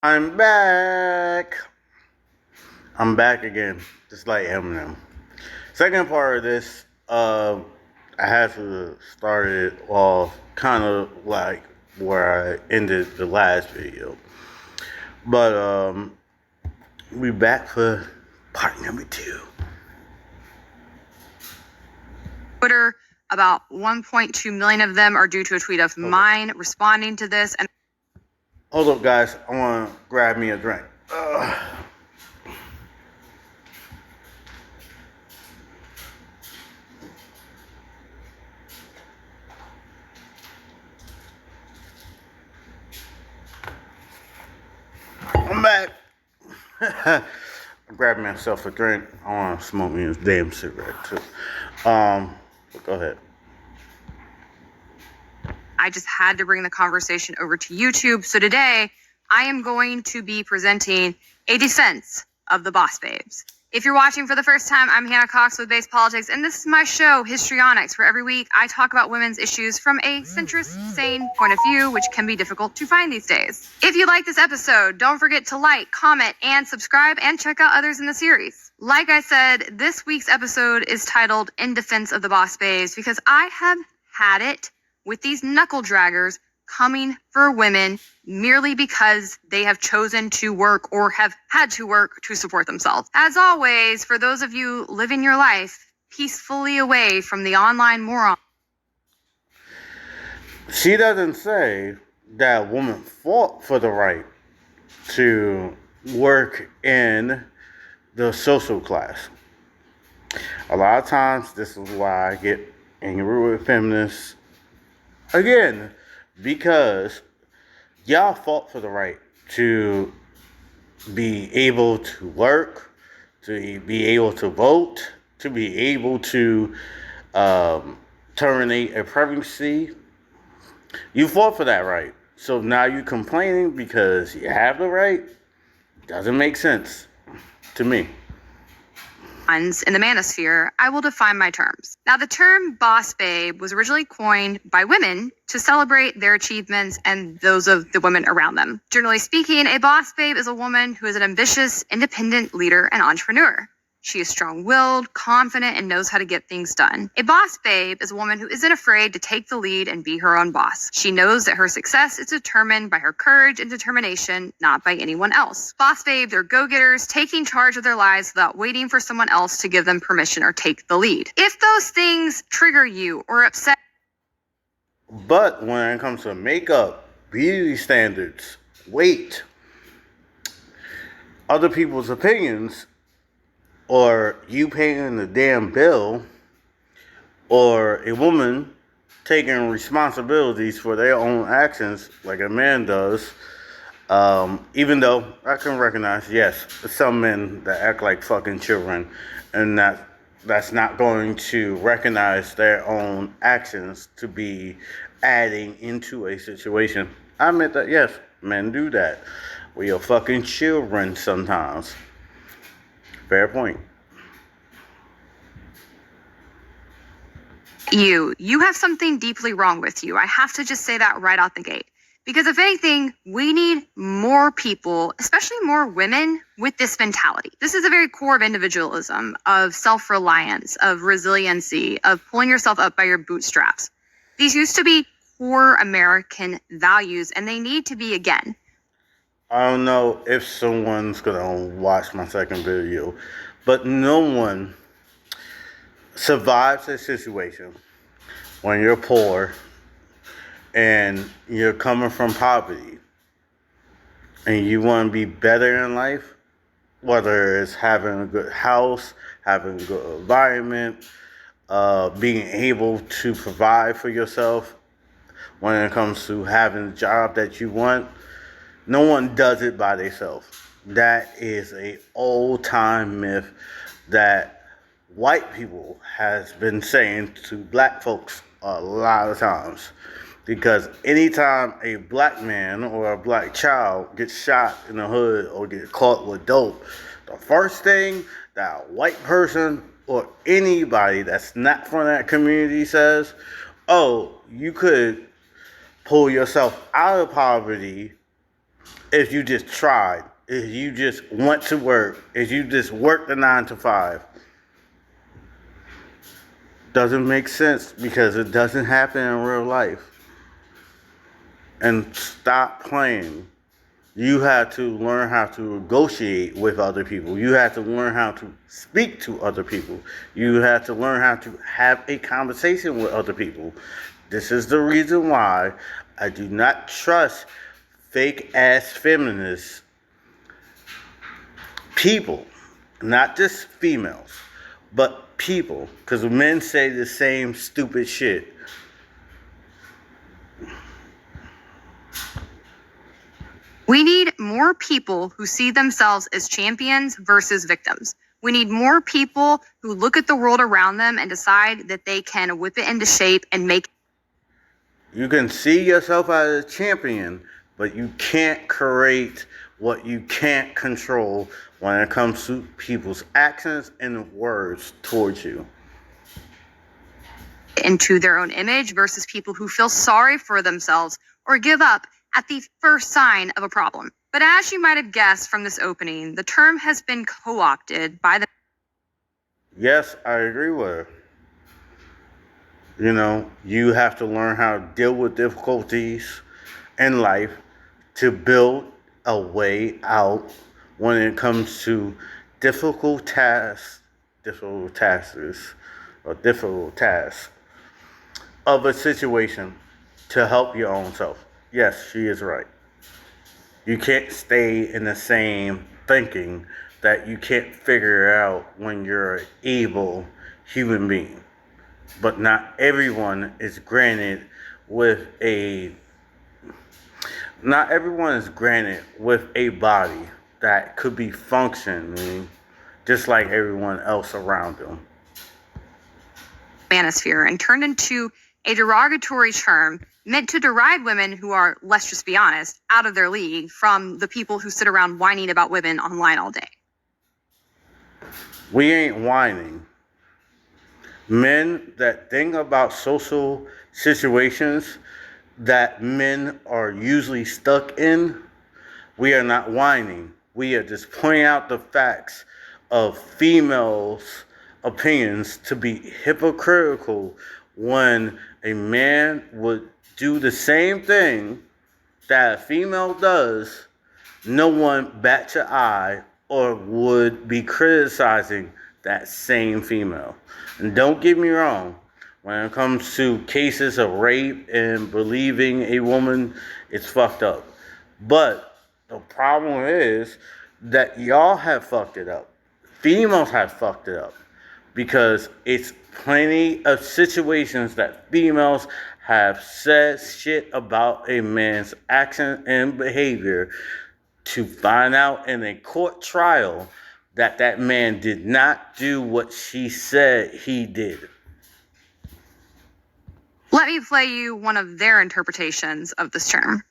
I'm back. I'm back again, just like Eminem. Second part of this, I had to start it off kind of like where I ended the last video. But we back for part number two. Twitter, about 1.2 million of them are due to a tweet of mine responding to this. And hold up, guys. I want to grab me a drink. I'm back. I grabbed myself a drink. I want to smoke me a damn cigarette too. But go ahead. I just had to bring the conversation over to YouTube. So today I am going to be presenting a defense of the Boss Babes. If you're watching for the first time, I'm Hannah Cox with Base Politics, and this is my show, Histrionics, where every week I talk about women's issues from a centrist, sane point of view, which can be difficult to find these days. If you like this episode, don't forget to like, comment, and subscribe, and check out others in the series. Like I said, this week's episode is titled In Defense of the Boss Babes because I have had it with these knuckle draggers coming for women merely because they have chosen to work or have had to work to support themselves. As always, for those of you living your life peacefully away from the online moron. She doesn't say that woman fought for the right to work in the social class. A lot of times, this is why I get angry with feminists. Again, because y'all fought for the right to be able to work, to be able to vote, to be able to terminate a pregnancy. You fought for that right. So now you're complaining because you have the right? Doesn't make sense to me. In the manosphere, I will define my terms. Now, the term boss babe was originally coined by women to celebrate their achievements and those of the women around them. Generally speaking, a boss babe is a woman who is an ambitious, independent leader and entrepreneur. She is strong-willed, confident, and knows how to get things done. A boss babe is a woman who isn't afraid to take the lead and be her own boss. She knows that her success is determined by her courage and determination, not by anyone else. Boss babes are go-getters, taking charge of their lives without waiting for someone else to give them permission or take the lead. If those things trigger you or upset... But when it comes to makeup, beauty standards, weight, other people's opinions, or you paying the damn bill, or a woman taking responsibilities for their own actions like a man does, even though I can recognize, yes, some men that act like fucking children, and that's not going to recognize their own actions to be adding into a situation. I admit that, yes, men do that. We are fucking children sometimes. Fair point. You have something deeply wrong with you. I have to just say that right out the gate. Because if anything, we need more people, especially more women, with this mentality. This is a very core of individualism, of self-reliance, of resiliency, of pulling yourself up by your bootstraps. These used to be core American values, and they need to be again. I don't know if someone's gonna watch my second video, but no one survives a situation when you're poor and you're coming from poverty and you want to be better in life, whether it's having a good house, having a good environment, being able to provide for yourself when it comes to having a job that you want. No one does it by themselves. That is a old-time myth that white people has been saying to black folks a lot of times. Because anytime a black man or a black child gets shot in the hood or gets caught with dope, the first thing that a white person or anybody that's not from that community says, oh, you could pull yourself out of poverty if you just tried, if you just went to work, if you just worked the 9 to 5. Doesn't make sense because it doesn't happen in real life. And stop playing. You have to learn how to negotiate with other people. You have to learn how to speak to other people. You have to learn how to have a conversation with other people. This is the reason why I do not trust fake ass feminists people, not just females, but people. Because men say the same stupid shit. We need more people who see themselves as champions versus victims. We need more people who look at the world around them and decide that they can whip it into shape and make. You can see yourself as a champion, but you can't create what you can't control when it comes to people's actions and words towards you. Into their own image versus people who feel sorry for themselves or give up at the first sign of a problem. But as you might have guessed from this opening, the term has been co-opted by the. Yes, I agree with her. You know, you have to learn how to deal with difficulties in life to build a way out when it comes to difficult tasks of a situation to help your own self. Yes, she is right. You can't stay in the same thinking that you can't figure out when you're an able human being. But not everyone is granted with a body that could be functioning just like everyone else around them. Manosphere and turned into a derogatory term meant to deride women who are, let's just be honest, out of their league from the people who sit around whining about women online all day. We ain't whining. Men that think about social situations that men are usually stuck in, we are not whining. We are just pointing out the facts of females' opinions to be hypocritical when a man would do the same thing that a female does. No one bats an eye or would be criticizing that same female. And don't get me wrong, when it comes to cases of rape and believing a woman, it's fucked up. But the problem is that y'all have fucked it up. Females have fucked it up. Because it's plenty of situations that females have said shit about a man's action and behavior to find out in a court trial that that man did not do what she said he did. Let me play you one of their interpretations of this term.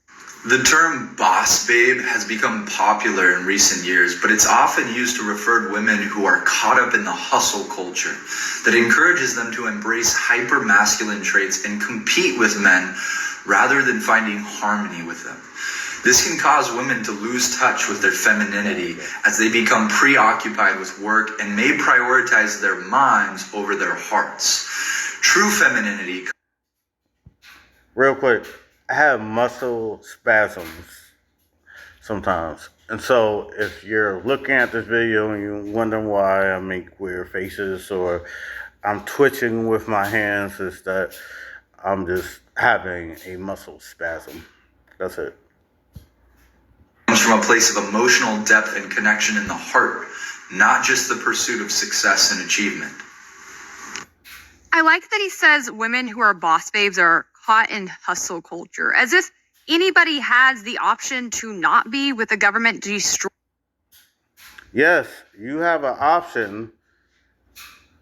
The term boss babe has become popular in recent years, but it's often used to refer to women who are caught up in the hustle culture that encourages them to embrace hyper-masculine traits and compete with men rather than finding harmony with them. This can cause women to lose touch with their femininity as they become preoccupied with work and may prioritize their minds over their hearts. True femininity. Real quick, I have muscle spasms sometimes. And so if you're looking at this video and you're wondering why I make weird faces or I'm twitching with my hands, is that I'm just having a muscle spasm. That's it. Comes from a place of emotional depth and connection in the heart, not just the pursuit of success and achievement. I like that he says women who are boss babes are caught in hustle culture, as if anybody has the option to not be with the government destroy. Yes, you have an option,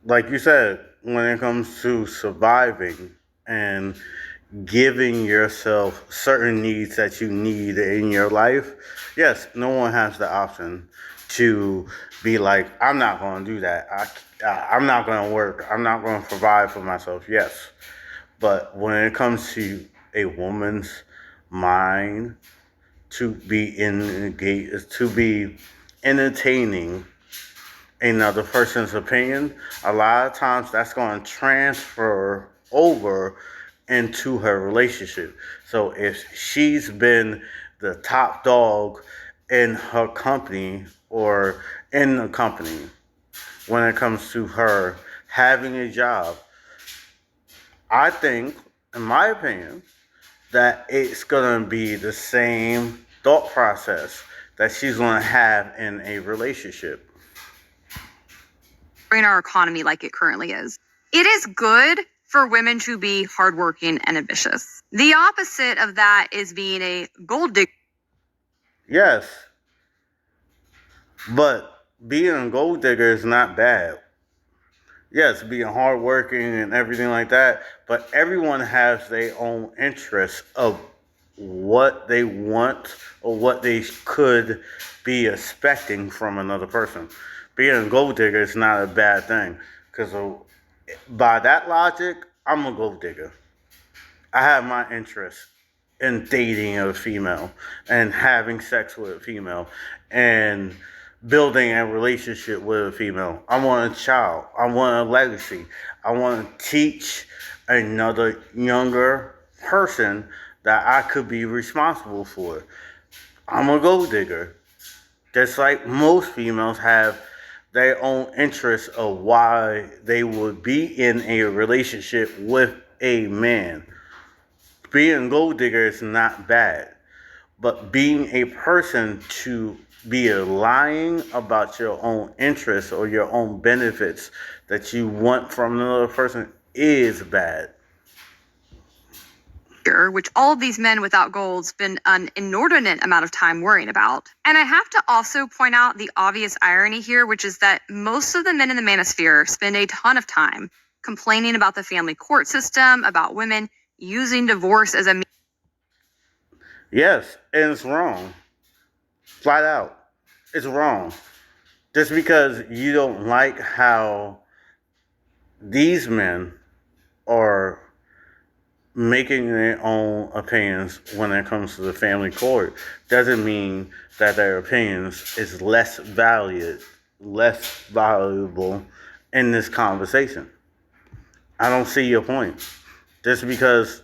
like you said, when it comes to surviving and giving yourself certain needs that you need in your life. Yes, no one has the option to be like, I'm not going to do that. I'm not going to work. I'm not going to provide for myself. Yes. But when it comes to a woman's mind to be engaged, to be entertaining another person's opinion, a lot of times that's going to transfer over into her relationship. So if she's been the top dog in her company or in the company when it comes to her having a job, I think, in my opinion, that it's going to be the same thought process that she's going to have in a relationship. In our economy like it currently is. It is good for women to be hardworking and ambitious. The opposite of that is being a gold digger. Yes, but being a gold digger is not bad. Yes, being hardworking and everything like that, but everyone has their own interests of what they want or what they could be expecting from another person. Being a gold digger is not a bad thing, because by that logic, I'm a gold digger. I have my interest in dating a female and having sex with a female and building a relationship with a female. I want a child. I want a legacy. I want to teach another younger person that I could be responsible for. I'm a gold digger. Just like most females have their own interests of why they would be in a relationship with a man. Being a gold digger is not bad, but being a person to be lying about your own interests or your own benefits that you want from another person is bad. Which all of these men without gold spend an inordinate amount of time worrying about. And I have to also point out the obvious irony here, which is that most of the men in the manosphere spend a ton of time complaining about the family court system, about women using divorce as a means. Yes, and it's wrong. Flat out. It's wrong. Just because you don't like how these men are making their own opinions when it comes to the family court doesn't mean that their opinions is less valuable in this conversation. I don't see your point. Just because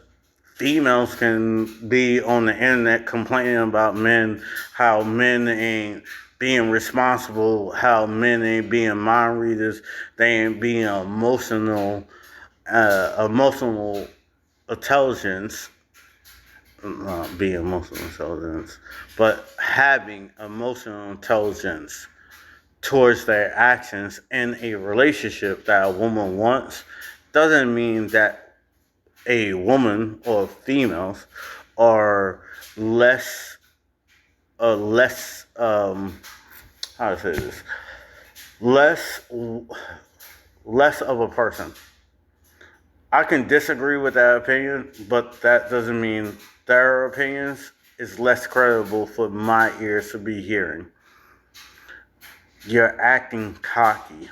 females can be on the internet complaining about men, how men ain't being responsible, how men ain't being mind readers, they ain't being emotional intelligence, not being emotional intelligence, but having emotional intelligence towards their actions in a relationship that a woman wants, doesn't mean that a woman or females are less how to say this, less of a person. I can disagree with that opinion, but that doesn't mean their opinions is less credible for my ears to be hearing. You're acting cocky.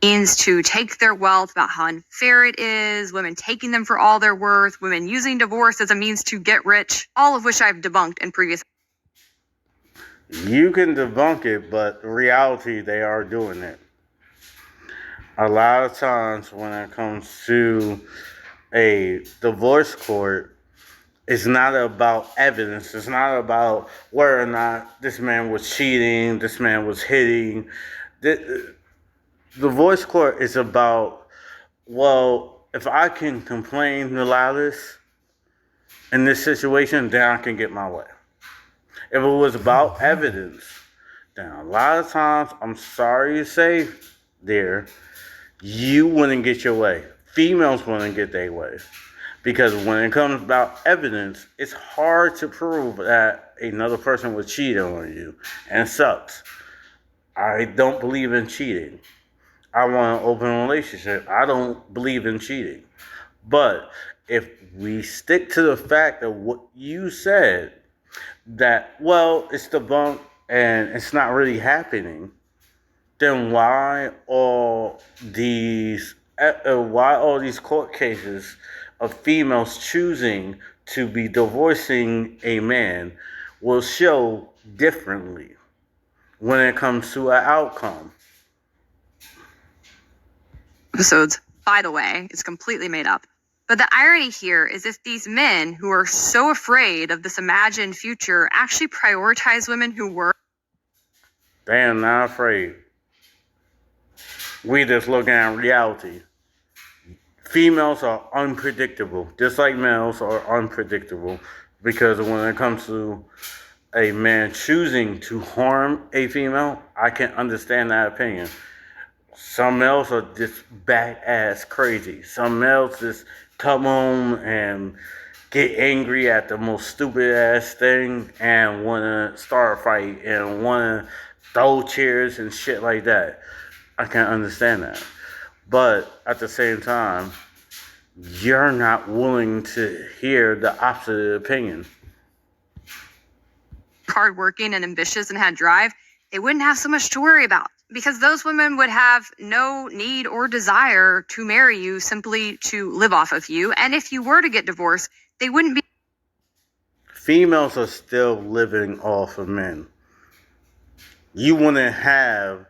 Means to take their wealth, about how unfair it is, women taking them for all they're worth, women using divorce as a means to get rich, all of which I've debunked in previous. You can debunk it, but in reality, they are doing it. A lot of times when it comes to a divorce court, it's not about evidence. It's not about whether or not this man was cheating, this man was hitting. The divorce court is about, well, if I can complain the loudest in this situation, then I can get my way. If it was about evidence, then a lot of times, I'm sorry to say, dear, you wouldn't get your way. Females wouldn't get their way. Because when it comes about evidence, it's hard to prove that another person was cheating on you. And it sucks. I don't believe in cheating. I want an open relationship. I don't believe in cheating. But if we stick to the fact of what you said, that, well, it's debunked and it's not really happening, then why all these court cases of females choosing to be divorcing a man will show differently when it comes to an outcome. Episodes, by the way, is completely made up. But the irony here is if these men who are so afraid of this imagined future actually prioritize women who were. They are not afraid. We just looking at reality. Females are unpredictable, just like males are unpredictable, because when it comes to a man choosing to harm a female, I can understand that opinion. Some males are just badass crazy. Some males just come home and get angry at the most stupid ass thing and want to start a fight and want to throw chairs and shit like that. I can understand that. But at the same time, you're not willing to hear the opposite opinion. Hardworking and ambitious and had drive, they wouldn't have so much to worry about because those women would have no need or desire to marry you simply to live off of you. And if you were to get divorced, they wouldn't be. Females are still living off of men. You wouldn't have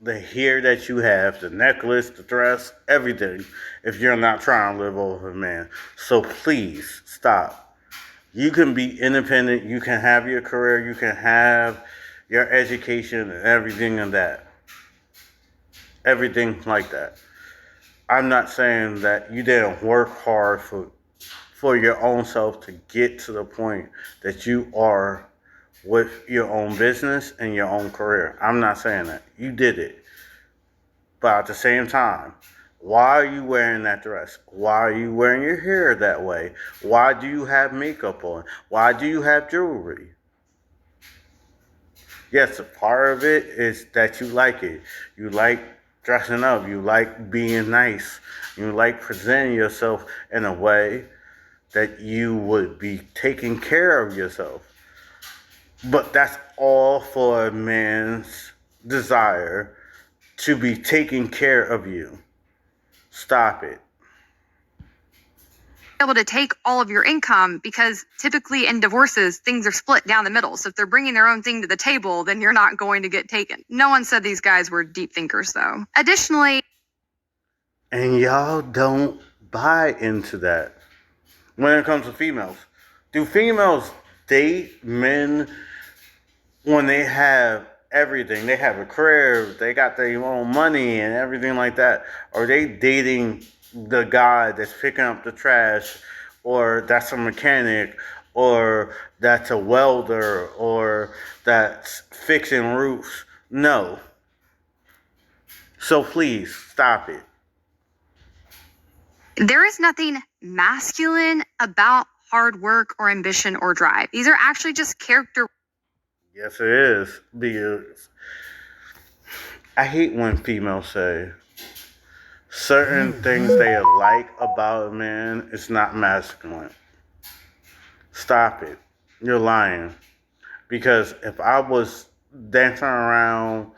the hair that you have, the necklace, the dress, everything, if you're not trying to live off of a man. So please stop. You can be independent, you can have your career, you can have your education and everything and that. Everything like that. I'm not saying that you didn't work hard for your own self to get to the point that you are with your own business and your own career. I'm not saying that. You did it. But at the same time, why are you wearing that dress? Why are you wearing your hair that way? Why do you have makeup on? Why do you have jewelry? Yes, a part of it is that you like it. You like dressing up. You like being nice. You like presenting yourself in a way that you would be taking care of yourself. But that's all for a man's desire to be taking care of you. Stop it. Able to take all of your income because typically in divorces, things are split down the middle. So if they're bringing their own thing to the table, then you're not going to get taken. No one said these guys were deep thinkers, though. Additionally, and y'all don't buy into that when it comes to females. Do females date men when they have everything? They have a career, they got their own money and everything like that. Are they dating the guy that's picking up the trash, or that's a mechanic, or that's a welder, or that's fixing roofs? No. So please, stop it. there is nothing masculine about hard work or ambition or drive. These are actually just character. Yes, it is. Because I hate when females say certain things they like about a man is not masculine. Stop it. You're lying. Because if I was dancing around,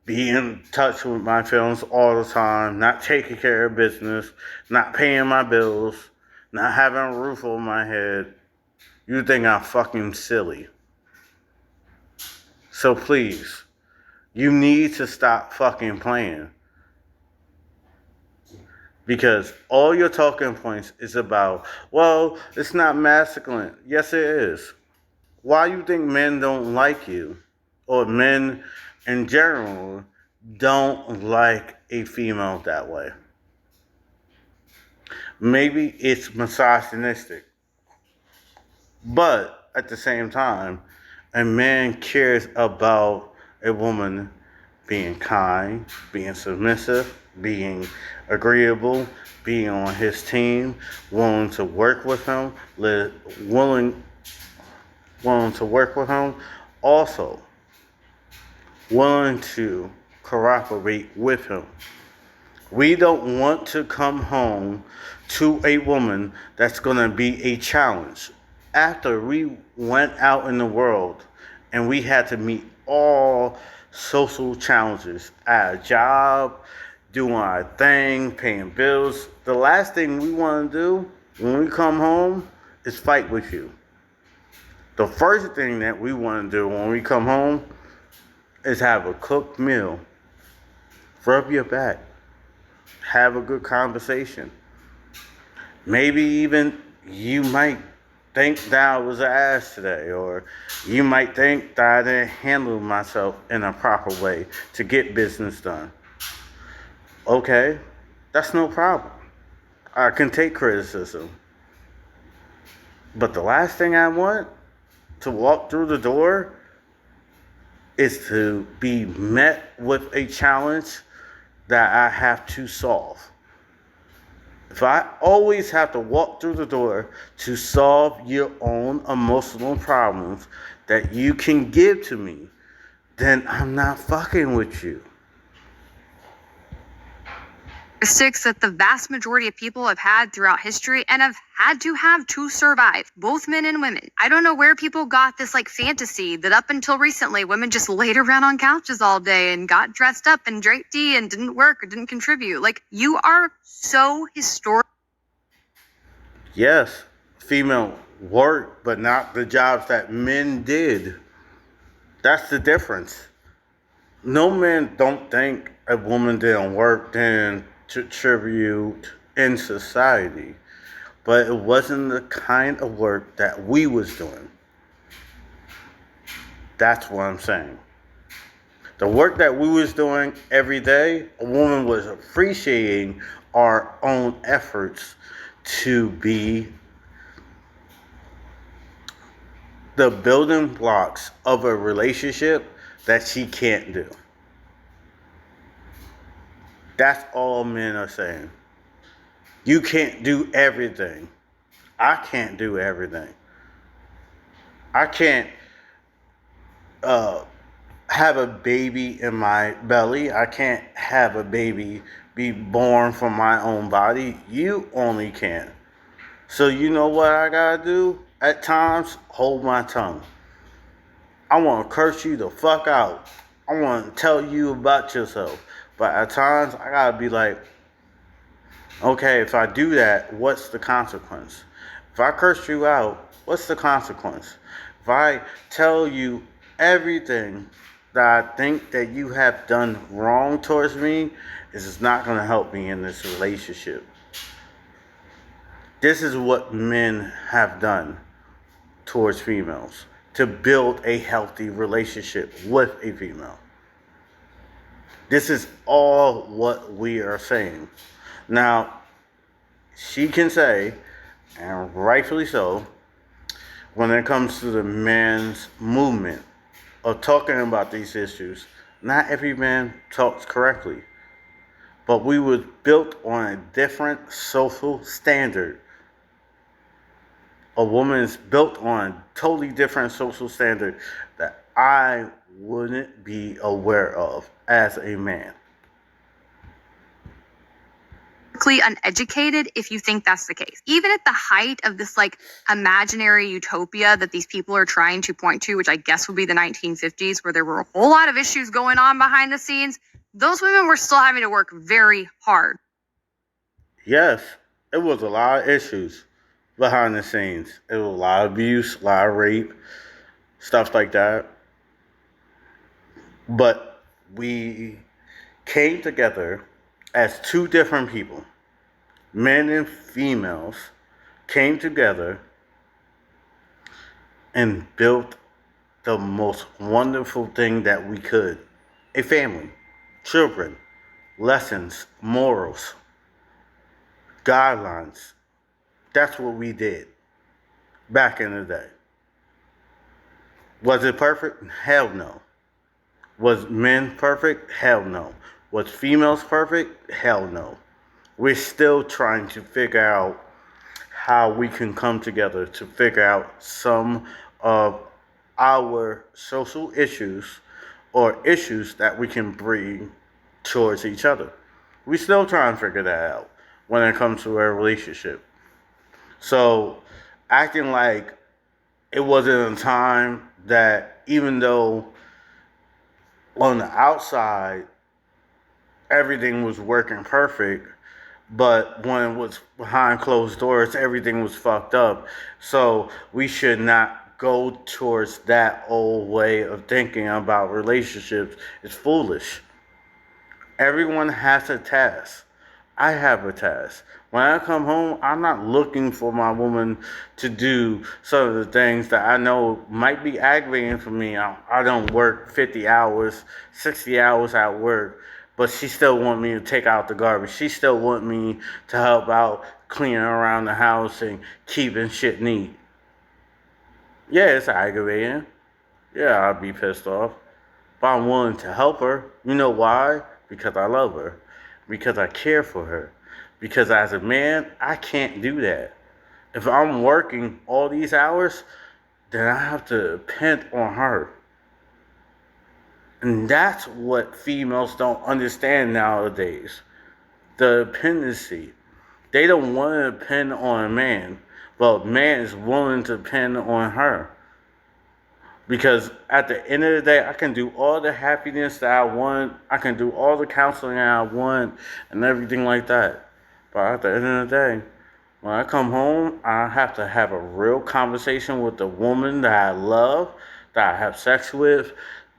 being in touch with my feelings all the time, not taking care of business, not paying my bills, not having a roof over my head, you think I'm fucking silly. So please, you need to stop fucking playing. Because all your talking points is about, well, it's not masculine. Yes, it is. Why you think men don't like you? Or men in general don't like a female that way? Maybe it's misogynistic. But at the same time, a man cares about a woman being kind, being submissive, being agreeable, being on his team, willing to work with him, willing to work with him, also willing to cooperate with him. We don't want to come home to a woman that's going to be a challenge. After we went out in the world and we had to meet all social challenges at a job, doing our thing, paying bills, the last thing we want to do When we come home, is fight with you. The first thing that we want to do when we come home is have a cooked meal, rub your back, have a good conversation. Maybe even you might think that I was an ass today, or you might think that I didn't handle myself in a proper way to get business done. Okay, that's no problem. I can take criticism. But the last thing I want to walk through the door is to be met with a challenge that I have to solve. If I always have to walk through the door to solve your own emotional problems that you can give to me, then I'm not fucking with you. Characteristics that the vast majority of people have had throughout history and have had to have to survive, both men and women. I don't know where people got this like fantasy that up until recently women just laid around on couches all day and got dressed up and drank tea and didn't work or didn't contribute. Like, you are so historic. Yes, female work, but not the jobs that men did. That's the difference. No man don't think a woman didn't work, didn't contribute in society, but it wasn't the kind of work that we was doing. That's what I'm saying. The work that we was doing every day, a woman was appreciating our own efforts to be the building blocks of a relationship that she can't do. That's all men are saying. You can't do everything. I can't do everything. I can't have a baby in my belly. I can't have a baby be born from my own body. You only can. So you know what I gotta do? At times, hold my tongue. I want to curse you the fuck out. I want to tell you about yourself. But at times, I gotta be like, okay, if I do that, what's the consequence? If I curse you out, what's the consequence? If I tell you everything that I think that you have done wrong towards me, this is not going to help me in this relationship. This is what men have done towards females to build a healthy relationship with a female. This is all what we are saying. Now, she can say, and rightfully so, when it comes to the men's movement of talking about these issues, not every man talks correctly. But we were built on a different social standard. A woman is built on a totally different social standard that I wouldn't be aware of as a man. Uneducated if you think that's the case. Even at the height of this like imaginary utopia that these people are trying to point to, which I guess would be the 1950s, where there were a whole lot of issues going on behind the scenes, those women were still having to work very hard. Yes, it was a lot of issues behind the scenes. It was a lot of abuse, a lot of rape, stuff like that. But we came together as two different people. Men and females came together and built the most wonderful thing that we could. A family, children, lessons, morals, guidelines. That's what we did back in the day. Was it perfect? Hell no. Was men perfect? Hell no. Was females perfect? Hell no. We're still trying to figure out how we can come together to figure out some of our social issues or issues that we can bring towards each other. We still try and figure that out when it comes to a relationship. So acting like it wasn't a time that even though on the outside everything was working perfect, But when it was behind closed doors, everything was fucked up. So we should not go towards that old way of thinking about relationships. It's foolish. Everyone has a task. I have a task. When I come home, I'm not looking for my woman to do some of the things that I know might be aggravating for me. I don't work 50 hours, 60 hours at work, but she still want me to take out the garbage. She still want me to help out cleaning around the house and keeping shit neat. Yeah, it's aggravating. Yeah, I'll be pissed off. But I'm willing to help her. You know why? Because I love her. Because I care for her. Because as a man, I can't do that. If I'm working all these hours, then I have to depend on her. And that's what females don't understand nowadays. The dependency. They don't want to depend on a man, but a man is willing to depend on her. Because at the end of the day, I can do all the happiness that I want. I can do all the counseling I want and everything like that. But at the end of the day, when I come home, I have to have a real conversation with the woman that I love, that I have sex with,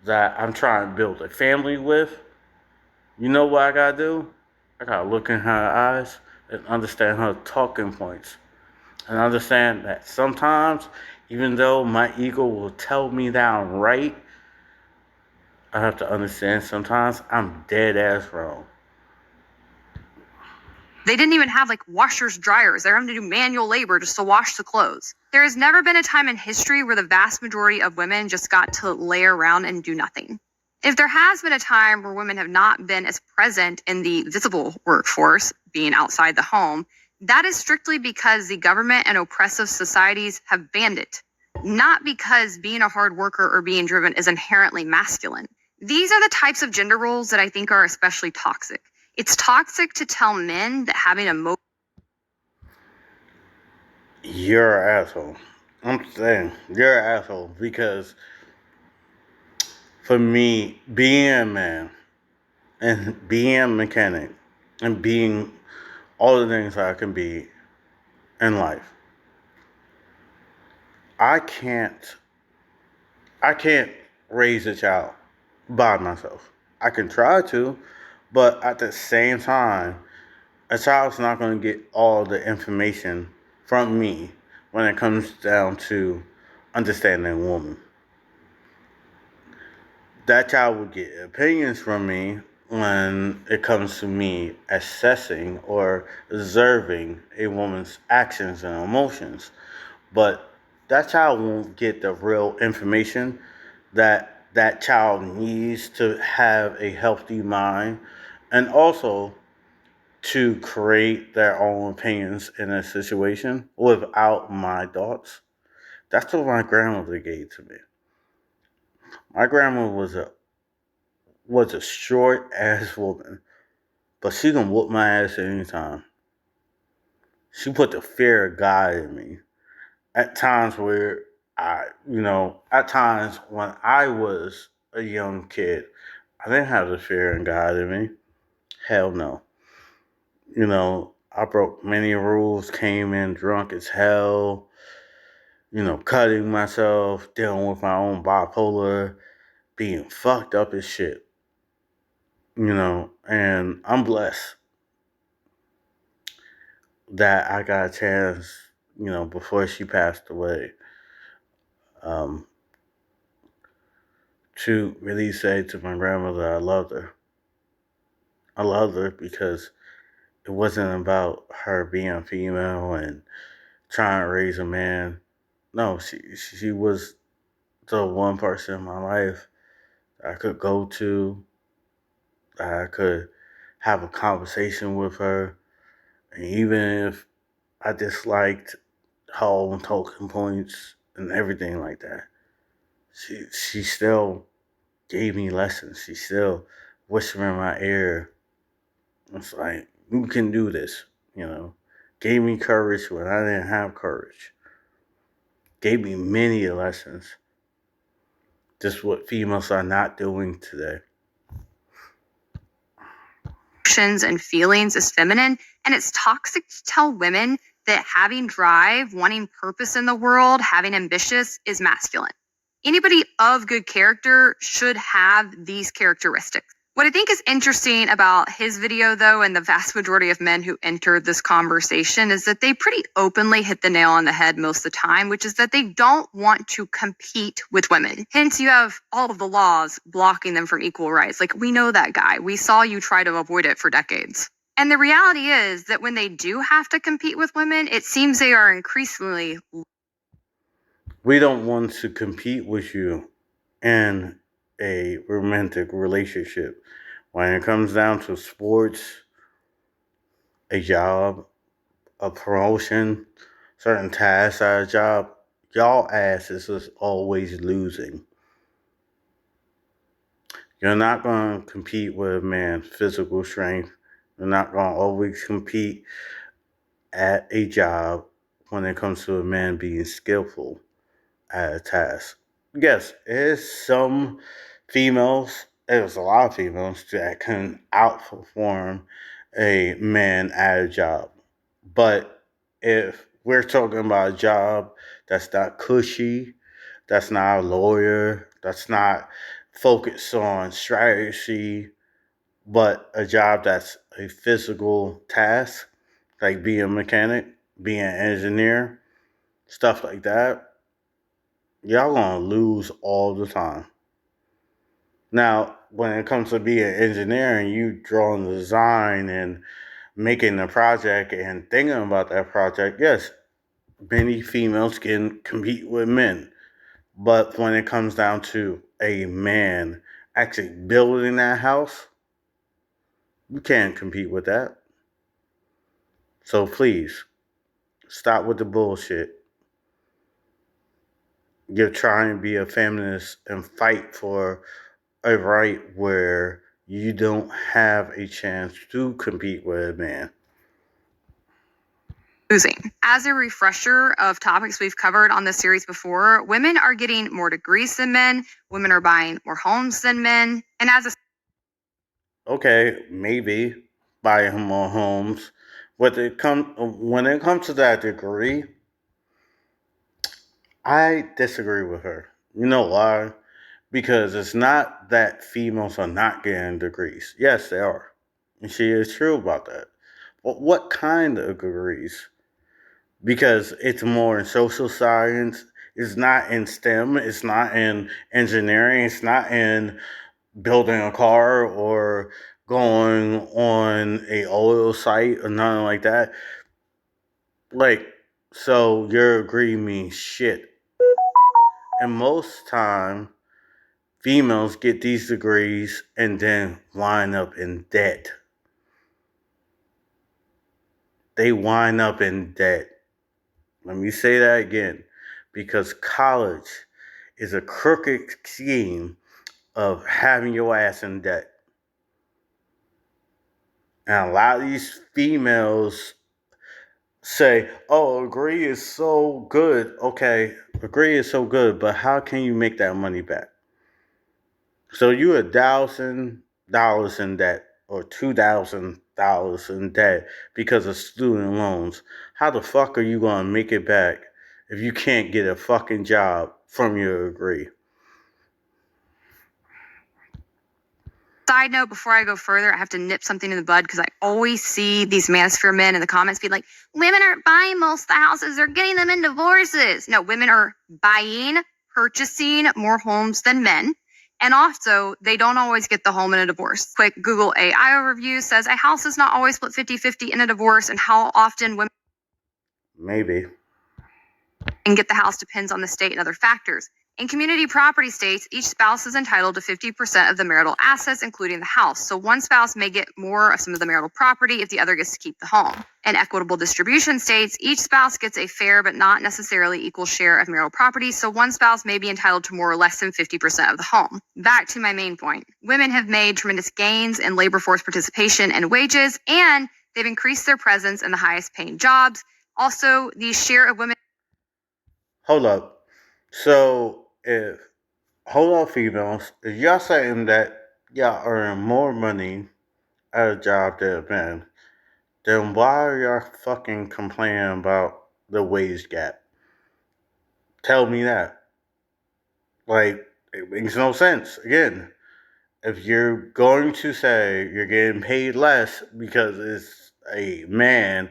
that I'm trying to build a family with. You know what I gotta do? I gotta look in her eyes and understand her talking points. And understand that sometimes, even though my ego will tell me that I'm right, I have to understand sometimes I'm dead ass wrong. They didn't even have like washers, dryers. They're having to do manual labor just to wash the clothes. There has never been a time in history where the vast majority of women just got to lay around and do nothing. If there has been a time where women have not been as present in the visible workforce, being outside the home, that is strictly because the government and oppressive societies have banned it, not because being a hard worker or being driven is inherently masculine. These are the types of gender roles that I think are especially toxic. It's toxic to tell men that having a You're an asshole. I'm saying you're an asshole because for me, being a man and being a mechanic and being all the things I can be in life, I can't I can't raise a child by myself. I can try to, but at the same time, a child's not going to get all the information from me when it comes down to understanding a woman. That child will get opinions from me when it comes to me assessing or observing a woman's actions and emotions. But that child won't get the real information that that child needs to have a healthy mind and also to create their own opinions in a situation without my thoughts. That's what my grandmother gave to me. My grandma was a short ass woman, but she can whoop my ass at any time. She put the fear of God in me. At times where at times when I was a young kid, I didn't have the fear of God in me. Hell no. I broke many rules, came in drunk as hell, cutting myself, dealing with my own bipolar, being fucked up as shit, and I'm blessed that I got a chance, before she passed away, um, to really say to my grandmother I loved her. I loved her because it wasn't about her being female and trying to raise a man. No, she was the one person in my life that I could go to, that I could have a conversation with her, and even if I disliked her own talking points and everything like that, she still gave me lessons. She still whispered in my ear. It's like, you can do this, you know. Gave me courage when I didn't have courage. Gave me many lessons. Just what females are not doing today. emotions and feelings is feminine, and it's toxic to tell women that having drive, wanting purpose in the world, having ambitious is masculine. Anybody of good character should have these characteristics. What I think is interesting about his video, though, and the vast majority of men who entered this conversation, is that they pretty openly hit the nail on the head most of the time, which is that they don't want to compete with women. Hence, you have all of the laws blocking them from equal rights. Like, we know that guy. We saw you try to avoid it for decades. And the reality is that when they do have to compete with women, it seems they are increasingly. We don't want to compete with you in a romantic relationship. When it comes down to sports, a job, a promotion, certain tasks at a job, y'all asses is always losing. You're not going to compete with a man's physical strength. You're not going to always compete at a job when it comes to a man being skillful at a task. Yes, there's some females, there's a lot of females that can outperform a man at a job. But if we're talking about a job that's not cushy, that's not a lawyer, that's not focused on strategy, but a job that's a physical task, like being a mechanic, being an engineer, stuff like that, y'all gonna lose all the time. Now, when it comes to being an engineer and you drawing the design and making the project and thinking about that project, yes, many females can compete with men. But when it comes down to a man actually building that house, you can't compete with that. So please, stop with the bullshit. You're trying to be a feminist and fight for a right where you don't have a chance to compete with a man. Losing. As a refresher of topics we've covered on this series before, women are getting more degrees than men, women are buying more homes than men, and as a Okay, maybe buying more homes. When it comes to that degree, I disagree with her. You know why? Because it's not that females are not getting degrees. Yes, they are. And she is true about that. But what kind of degrees? Because it's more in social science. It's not in STEM. It's not in engineering. It's not in building a car or going on a oil site or nothing like that. Like, so your degree means shit. And most time, females get these degrees and then wind up in debt. They wind up in debt. Let me say that again. Because college is a crooked scheme of having your ass in debt. And a lot of these females say, oh, degree is so good. Okay, degree is so good, but how can you make that money back? So you're $1,000 in debt or $2,000 in debt because of student loans. How the fuck are you gonna make it back if you can't get a fucking job from your degree? side note, before I go further, I have to nip something in the bud because I always see these manosphere men in the comments be like, women aren't buying most of the houses, they're getting them in divorces. No, women are buying, purchasing more homes than men. And also, they don't always get the home in a divorce. Quick Google AI review says a house is not always split 50-50 in a divorce, and how often women Maybe. and get the house depends on the state and other factors. In community property states, each spouse is entitled to 50% of the marital assets, including the house. So one spouse may get more of some of the marital property if the other gets to keep the home. In equitable distribution states, each spouse gets a fair but not necessarily equal share of marital property. So one spouse may be entitled to more or less than 50% of the home. Back to my main point. Women have made tremendous gains in labor force participation and wages, and they've increased their presence in the highest paying jobs. Also, the share of women. Hold up. So hold up, females, if y'all saying that y'all earn more money at a job than men, then why are y'all fucking complaining about the wage gap? Tell me that. Like, it makes no sense. Again, if you're going to say you're getting paid less because it's a man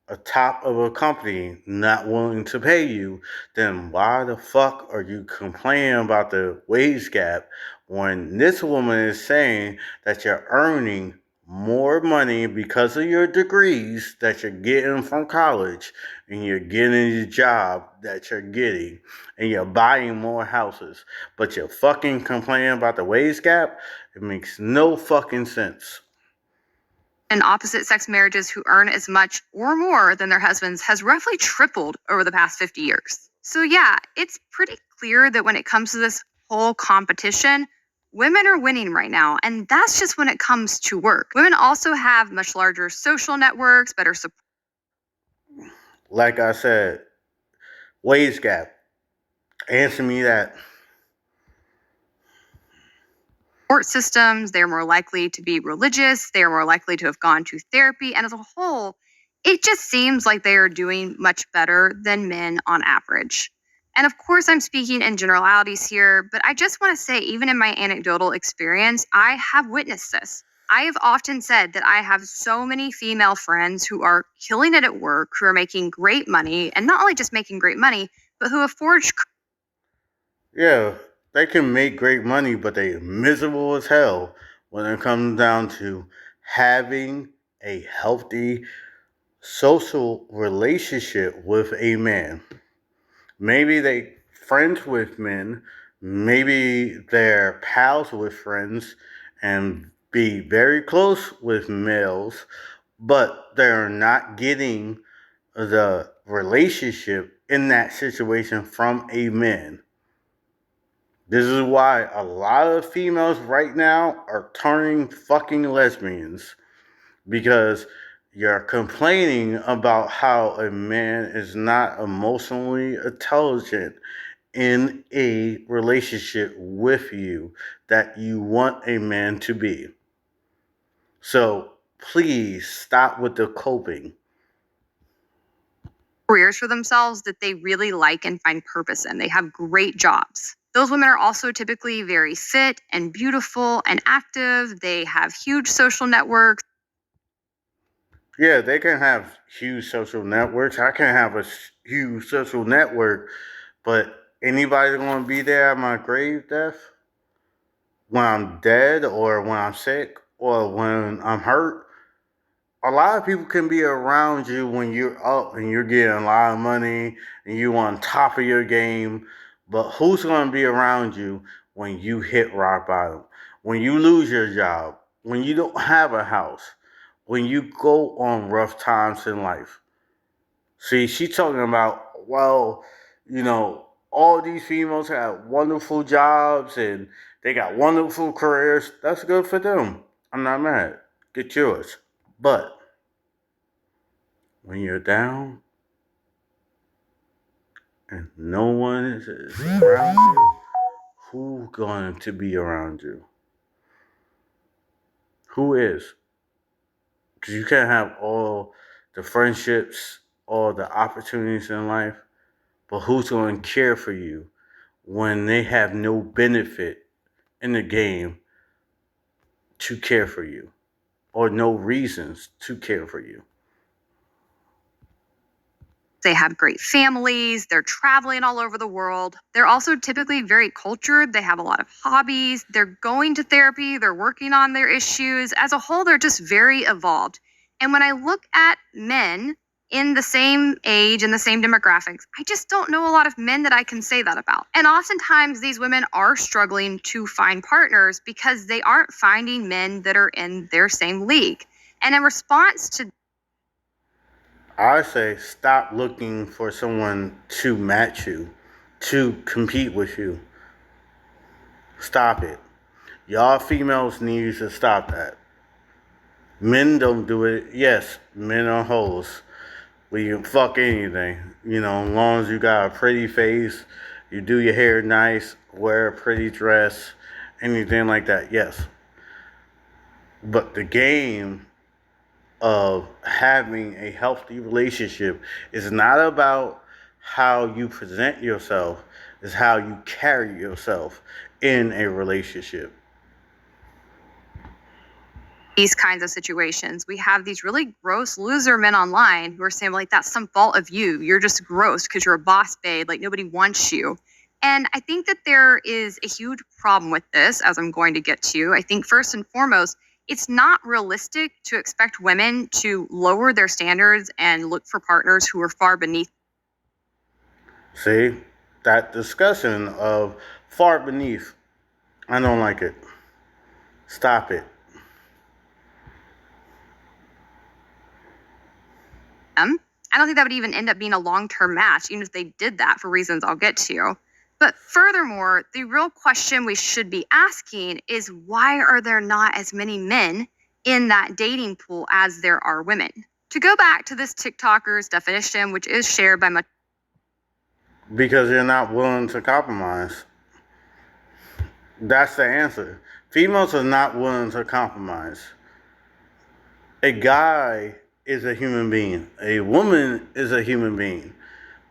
atop of a company not willing to pay you, then why the fuck are you complaining about the wage gap when this woman is saying that you're earning more money because of your degrees that you're getting from college and you're getting the job that you're getting and you're buying more houses, but you're fucking complaining about the wage gap? It makes no fucking sense. And opposite sex marriages who earn as much or more than their husbands has roughly tripled over the past 50 years. So, yeah, it's pretty clear that when it comes to this whole competition, women are winning right now. And that's just when it comes to work. Women also have much larger social networks, better support. Like I said, wage gap. Answer me that. Systems, they're more likely to be religious, they're more likely to have gone to therapy, and as a whole, it just seems like they are doing much better than men on average. And of course, I'm speaking in generalities here, but I just want to say, even in my anecdotal experience, I have witnessed this. I have often said that I have so many female friends who are killing it at work, who are making great money, and not only just making great money, but who have forged. Yeah, they can make great money, but they miserable as hell when it comes down to having a healthy social relationship with a man. Maybe they friends with men, maybe they're pals with friends and be very close with males, but they're not getting the relationship in that situation from a man. This is why a lot of females right now are turning fucking lesbians because you're complaining about how a man is not emotionally intelligent in a relationship with you that you want a man to be. So please stop with the coping. Careers for themselves that they really like and find purpose in. They have great jobs. Those women are also typically very fit and beautiful and active. They have huge social networks. Yeah, they can have huge social networks. I can have a huge social network, but anybody going to be there at my grave death when I'm dead or when I'm sick or when I'm hurt? A lot of people can be around you when you're up and you're getting a lot of money and you on top of your game, but who's going to be around you when you hit rock bottom, when you lose your job, when you don't have a house, when you go on rough times in life? See, she's talking about, well, all these females have wonderful jobs and they got wonderful careers. That's good for them. I'm not mad. Get yours. But when you're down and no one is around you, who's going to be around you? Who is? Because you can't have all the friendships, all the opportunities in life, but who's going to care for you when they have no benefit in the game to care for you or no reasons to care for you? They have great families. They're traveling all over the world. They're also typically very cultured. They have a lot of hobbies. They're going to therapy. They're working on their issues. As a whole, they're just very evolved. And when I look at men in the same age and the same demographics, I just don't know a lot of men that I can say that about. And oftentimes, these women are struggling to find partners because they aren't finding men that are in their same league. And in response to I say stop looking for someone to match you, to compete with you. Stop it. Y'all females need to stop that. Men don't do it. Yes, men are hoes. We can fuck anything. As long as you got a pretty face, you do your hair nice, wear a pretty dress, anything like that. Yes. But the game of having a healthy relationship is not about how you present yourself, it's how you carry yourself in a relationship. These kinds of situations, we have these really gross loser men online who are saying, like, that's some fault of you. You're just gross because you're a boss babe. Like, nobody wants you. And I think that there is a huge problem with this, as I'm going to get to. I think first and foremost, it's not realistic to expect women to lower their standards and look for partners who are far beneath. See, that discussion of far beneath, I don't like it. Stop it. Them. I don't think that would even end up being a long-term match, even if they did that for reasons I'll get to. But furthermore, the real question we should be asking is, why are there not as many men in that dating pool as there are women? To go back to this TikToker's definition, which is shared by much. Because you're not willing to compromise. That's the answer. Females are not willing to compromise. A guy is a human being. A woman is a human being.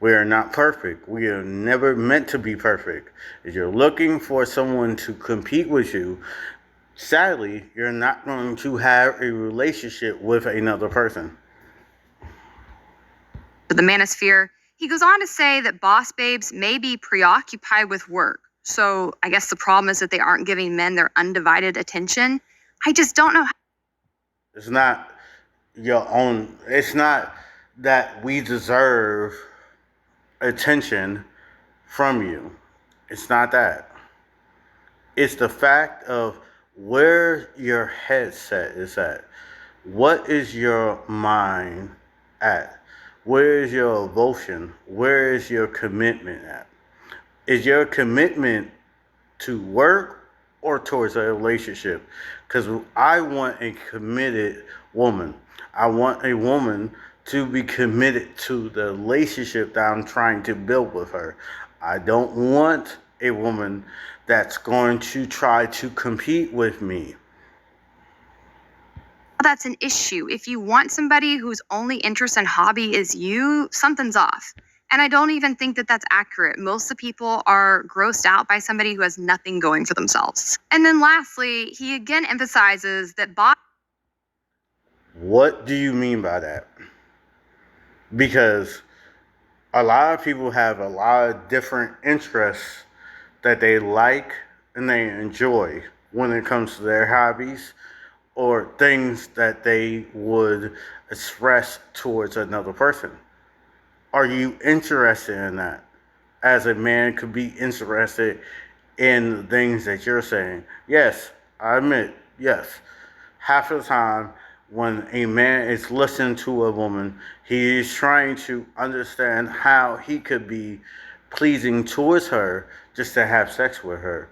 We are not perfect. We are never meant to be perfect. If you're looking for someone to compete with you, sadly, you're not going to have a relationship with another person. The manosphere, he goes on to say that boss babes may be preoccupied with work. So I guess the problem is that they aren't giving men their undivided attention. I just don't know. It's not your own. It's not that we deserve attention from you. It's not that. It's the fact of where your headset is at. What is your mind at? Where is your devotion? Where is your commitment at? Is your commitment to work or towards a relationship? Because I want a committed woman. I want a woman to be committed to the relationship that I'm trying to build with her. I don't want a woman that's going to try to compete with me. That's an issue. If you want somebody whose only interest and hobby is you, something's off. And I don't even think that that's accurate. Most of the people are grossed out by somebody who has nothing going for themselves. And then lastly, he again emphasizes that What do you mean by that? Because a lot of people have a lot of different interests that they like and they enjoy when it comes to their hobbies or things that they would express towards another person. Are you interested in that? As a man could be interested in the things that you're saying. Yes, I admit, yes. Half of the time when a man is listening to a woman, he is trying to understand how he could be pleasing towards her just to have sex with her.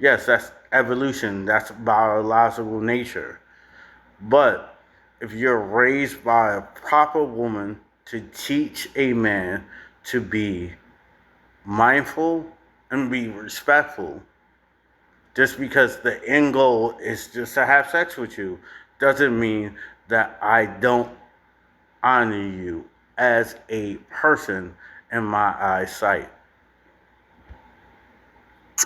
Yes, that's evolution, that's biological nature. But if you're raised by a proper woman to teach a man to be mindful and be respectful, just because the end goal is just to have sex with you, doesn't mean that I don't honor you as a person in my eyesight.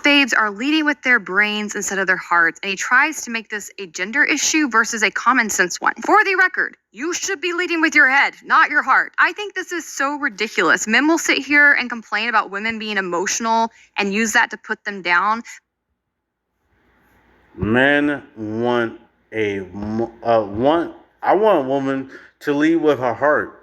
babes are leading with their brains instead of their hearts, and he tries to make this a gender issue versus a common sense one. For the record, you should be leading with your head, not your heart. I think this is so ridiculous. Men will sit here and complain about women being emotional and use that to put them down. Men want I want a woman to lead with her heart.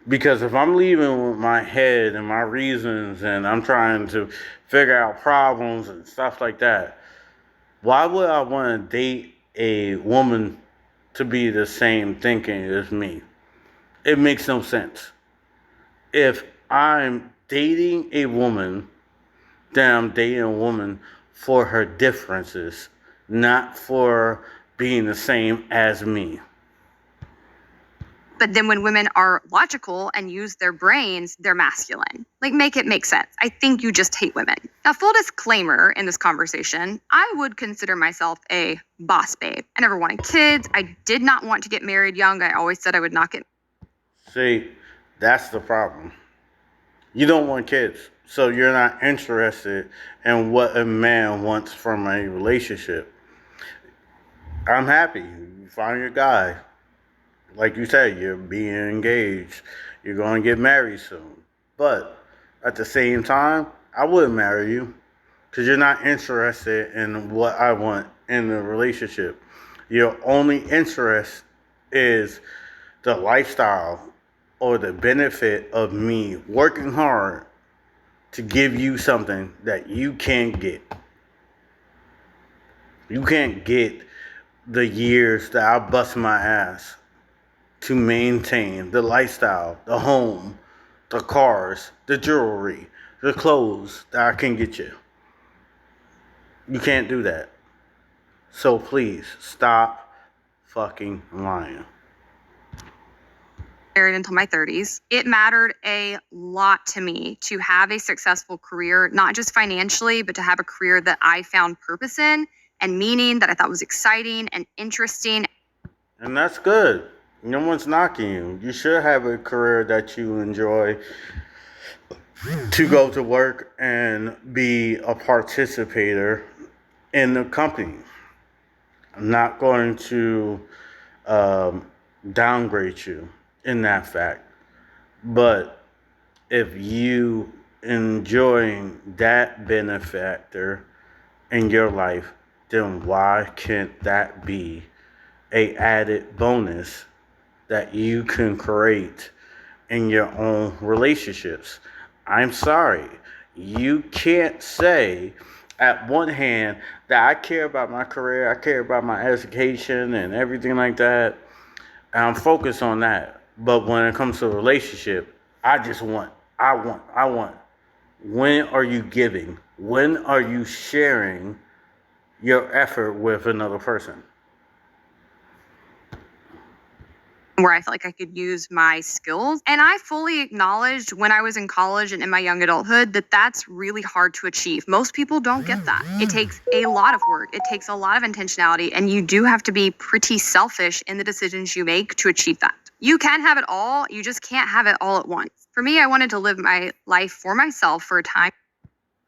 Because if I'm leaving with my head and my reasons and I'm trying to figure out problems and stuff like that, why would I want to date a woman to be the same thinking as me? It makes no sense. If I'm dating a woman, then I'm dating a woman for her differences, not for being the same as me. But then when women are logical and use their brains, they're masculine. Like, make it make sense. I think you just hate women. Now, full disclaimer in this conversation, I would consider myself a boss babe. I never wanted kids. I did not want to get married young. I always said I would not get. See, that's the problem. You don't want kids, so you're not interested in what a man wants from a relationship. I'm happy. You find your guy. Like you said, you're being engaged. You're going to get married soon. But at the same time, I wouldn't marry you because you're not interested in what I want in a relationship. Your only interest is the lifestyle or the benefit of me working hard to give you something that you can't get. You can't get the years that I bust my ass to maintain the lifestyle, the home, the cars, the jewelry, the clothes that I can get you. You can't do that. So please stop fucking lying. Married until my 30s. It mattered a lot to me to have a successful career, not just financially, but to have a career that I found purpose in and meaning, that I thought was exciting and interesting. And that's good. No one's knocking you. You should have a career that you enjoy, to go to work and be a participator in the company. I'm not going to downgrade you in that fact. But if you enjoying that benefactor in your life, then why can't that be a added bonus that you can create in your own relationships? I'm sorry. You can't say at one hand that I care about my career, I care about my education and everything like that, and I'm focused on that. But when it comes to a relationship, I want. When are you giving? When are you sharing your effort with another person? Where I felt like I could use my skills. And I fully acknowledged when I was in college and in my young adulthood that that's really hard to achieve. Most people don't get that. It takes a lot of work, it takes a lot of intentionality, and you do have to be pretty selfish in the decisions you make to achieve that. You can have it all, you just can't have it all at once. For me, I wanted to live my life for myself for a time.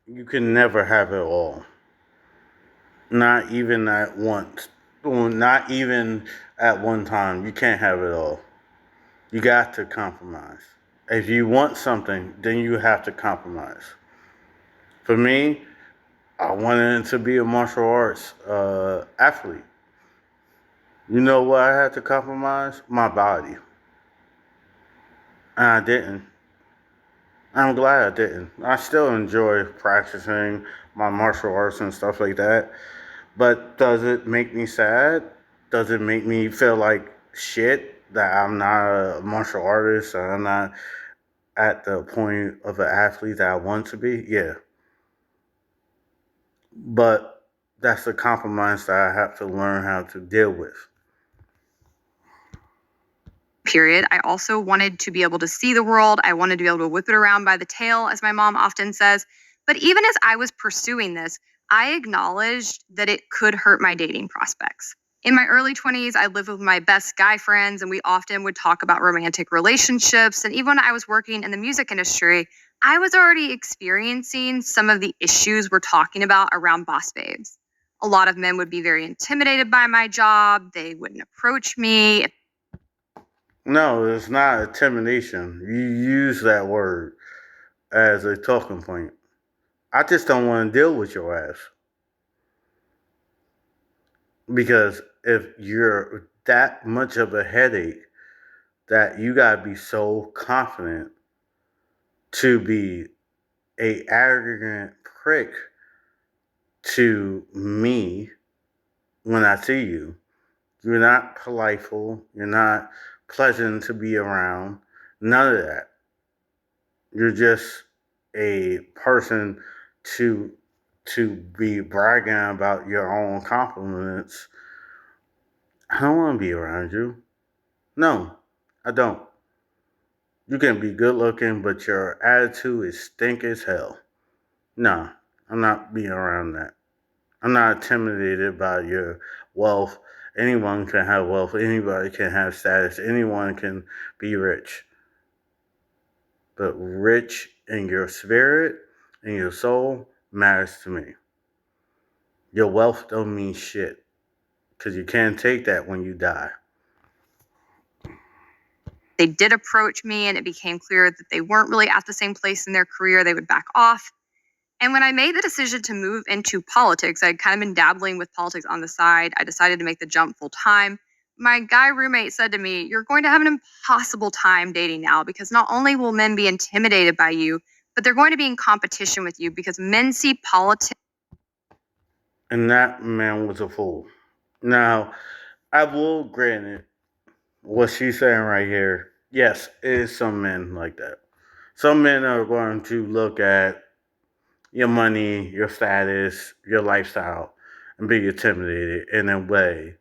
You can never have it all. Not even at once. Well, not even at one time. You can't have it all. You got to compromise. If you want something, then you have to compromise. For me, I wanted to be a martial arts athlete. You know what I had to compromise? My body. And I didn't. I'm glad I didn't. I still enjoy practicing my martial arts and stuff like that. But does it make me sad? Does it make me feel like shit that I'm not a martial artist and I'm not at the point of an athlete that I want to be? Yeah. But that's the compromise that I have to learn how to deal with. Period. I also wanted to be able to see the world. I wanted to be able to whip it around by the tail, as my mom often says. But even as I was pursuing this, I acknowledged that it could hurt my dating prospects. In my early 20s, I lived with my best guy friends, and we often would talk about romantic relationships. And even when I was working in the music industry, I was already experiencing some of the issues we're talking about around boss babes. A lot of men would be very intimidated by my job. They wouldn't approach me. No, it's not intimidation. You use that word as a talking point. I just don't want to deal with your ass. Because if you're that much of a headache that you gotta be so confident to be a arrogant prick to me when I see you. You're not politeful. You're not pleasant to be around. None of that. You're just a person to be bragging about your own compliments. I don't want to be around you. No, I don't. You can be good looking, but your attitude is stink as hell. Nah, I'm not being around that. I'm not intimidated by your wealth. Anyone can have wealth. Anybody can have status. Anyone can be rich. But rich in your spirit and your soul matters to me. Your wealth don't mean shit. Because you can't take that when you die. They did approach me, and it became clear that they weren't really at the same place in their career. They would back off. And when I made the decision to move into politics, I'd kind of been dabbling with politics on the side. I decided to make the jump full time. My guy roommate said to me, "You're going to have an impossible time dating now because not only will men be intimidated by you, but they're going to be in competition with you because men see politics." And that man was a fool. Now, I will grant it, what she's saying right here. Yes, it is some men like that. Some men are going to look at your money, your status, your lifestyle, and be intimidated in a way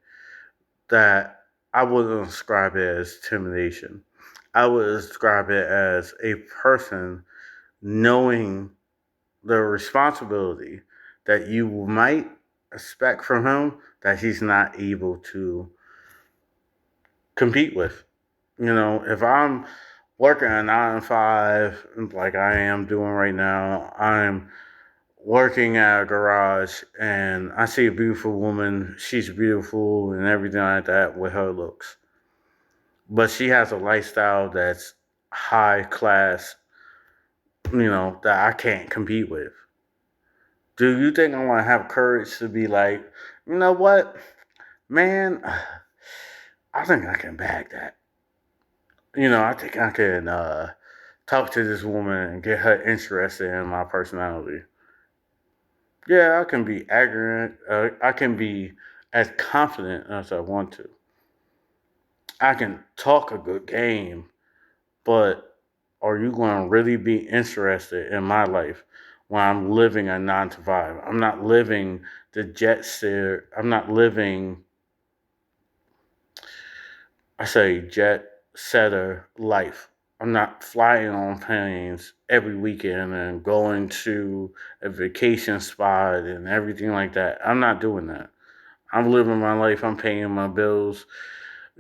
that I wouldn't describe it as intimidation. I would describe it as a person knowing the responsibility that you might expect from him that he's not able to compete with. You know, if I'm working a 9 to 5 like I am doing right now, I'm working at a garage and I see a beautiful woman. She's beautiful and everything like that with her looks. But she has a lifestyle that's high class, that I can't compete with. Do you think I want to have courage to be like, you know what, man? I think I can bag that. I think I can talk to this woman and get her interested in my personality. Yeah, I can be arrogant. I can be as confident as I want to. I can talk a good game, but are you going to really be interested in my life when I'm living a 9 to 5? I'm not living the jet set. I'm not living, I say, jet setter life. I'm not flying on planes every weekend and going to a vacation spot and everything like that. I'm not doing that. I'm living my life. I'm paying my bills.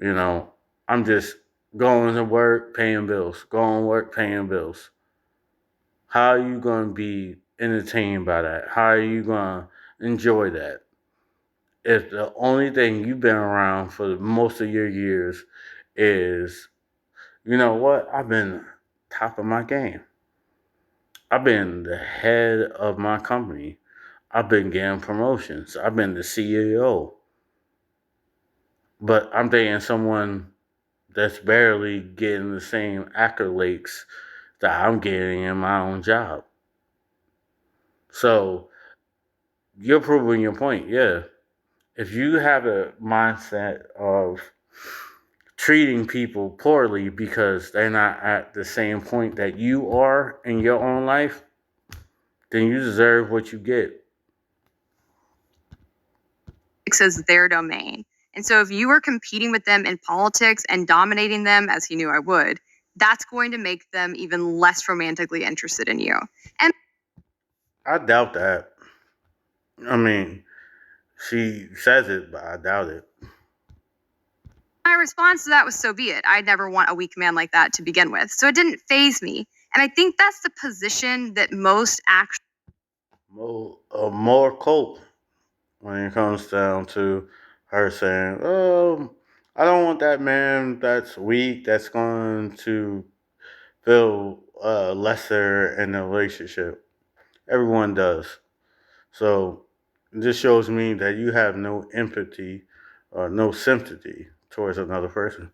You know, I'm just going to work, paying bills, going to work, paying bills. How are you going to be entertained by that? How are you going to enjoy that? If the only thing you've been around for most of your years is, you know what, I've been top of my game. I've been the head of my company. I've been getting promotions. I've been the CEO. But I'm dating someone that's barely getting the same accolades that I'm getting in my own job. So you're proving your point, yeah. If you have a mindset of treating people poorly because they're not at the same point that you are in your own life, then you deserve what you get. As their domain. And so if you are competing with them in politics and dominating them, as he knew I would, that's going to make them even less romantically interested in you. And I doubt that. I mean, she says it, but I doubt it. my response to that was, so be it. I'd never want a weak man like that to begin with. So it didn't faze me. And I think that's the position that most actually More cope when it comes down to her saying, "Oh, I don't want that man that's weak, that's going to feel lesser in the relationship." Everyone does. So this shows me that you have no empathy or no sympathy towards another person.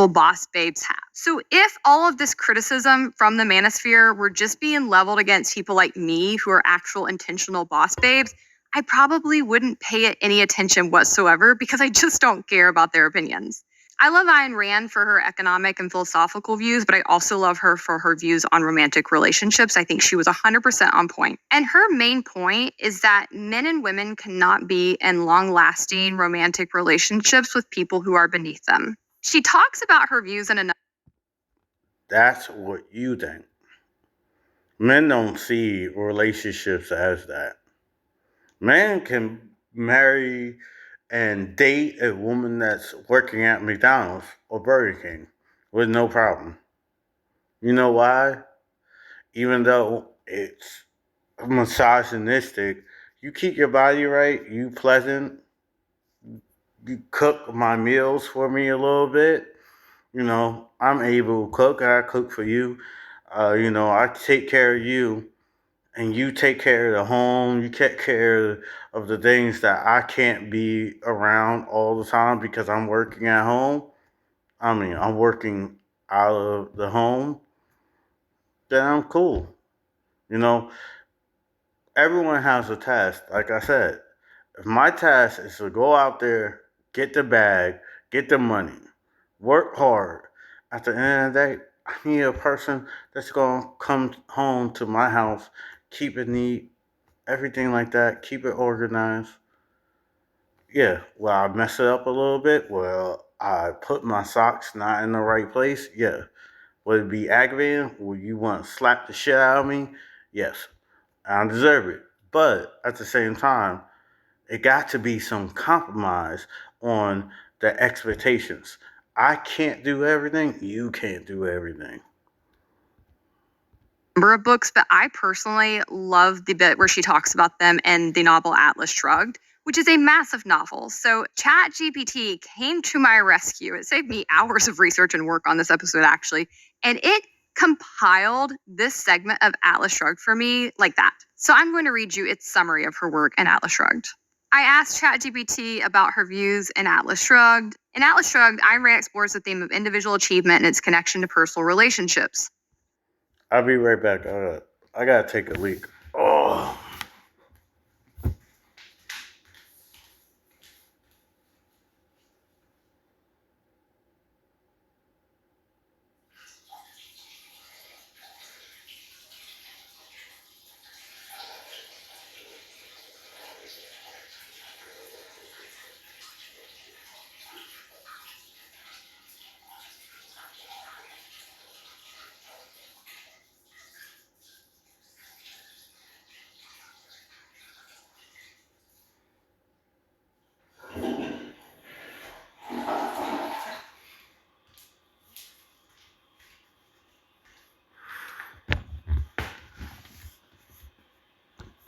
boss babes have. So if all of this criticism from the manosphere were just being leveled against people like me who are actual intentional boss babes, I probably wouldn't pay it any attention whatsoever because I just don't care about their opinions. I love Ayn Rand for her economic and philosophical views, but I also love her for her views on romantic relationships. I think she was 100% on point. And her main point is that men and women cannot be in long-lasting romantic relationships with people who are beneath them. She talks about her views in another. That's what you think. Men don't see relationships as that. Men can marry and date a woman that's working at McDonald's or Burger King with no problem. You know why? Even though it's misogynistic, you keep your body right, you pleasant, you cook my meals for me a little bit. You know, I'm able to cook, I cook for you. I take care of you and you take care of the home, you take care of the things that I can't be around all the time because I'm working at home. I mean, I'm working out of the home, then I'm cool. You know, everyone has a task. Like I said, if my task is to go out there, get the bag, get the money, work hard, at the end of the day, I need a person that's going to come home to my house, keep it neat, everything like that, keep it organized. Yeah, well, I mess it up a little bit. Well, I put my socks not in the right place. Yeah. Would it be aggravating? Would you want to slap the shit out of me? Yes. I deserve it. But at the same time, it got to be some compromise on the expectations. I can't do everything. You can't do everything. Number of books, but I personally love the bit where she talks about them in the novel Atlas Shrugged, which is a massive novel. So ChatGPT came to my rescue. It saved me hours of research and work on this episode, actually, and it compiled this segment of Atlas Shrugged for me like that. So I'm going to read you its summary of her work in Atlas Shrugged. I asked ChatGPT about her views in Atlas Shrugged. In Atlas Shrugged, Ayn Rand explores the theme of individual achievement and its connection to personal relationships. I'll be right back. I gotta take a leak. Oh.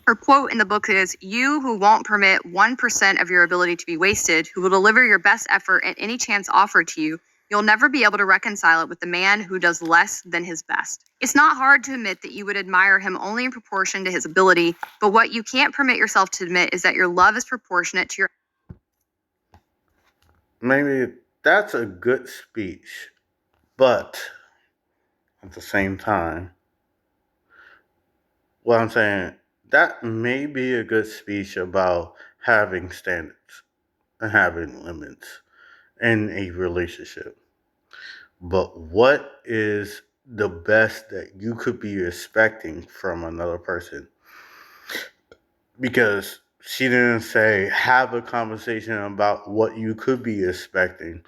Her quote in the book is, "You who won't permit 1% of your ability to be wasted, who will deliver your best effort at any chance offered to you, you'll never be able to reconcile it with the man who does less than his best. It's not hard to admit that you would admire him only in proportion to his ability, but what you can't permit yourself to admit is that your love is proportionate to your..." Maybe that's a good speech, but at the same time, what I'm saying, that may be a good speech about having standards and having limits in a relationship. But what is the best that you could be expecting from another person? Because she didn't say have a conversation about what you could be expecting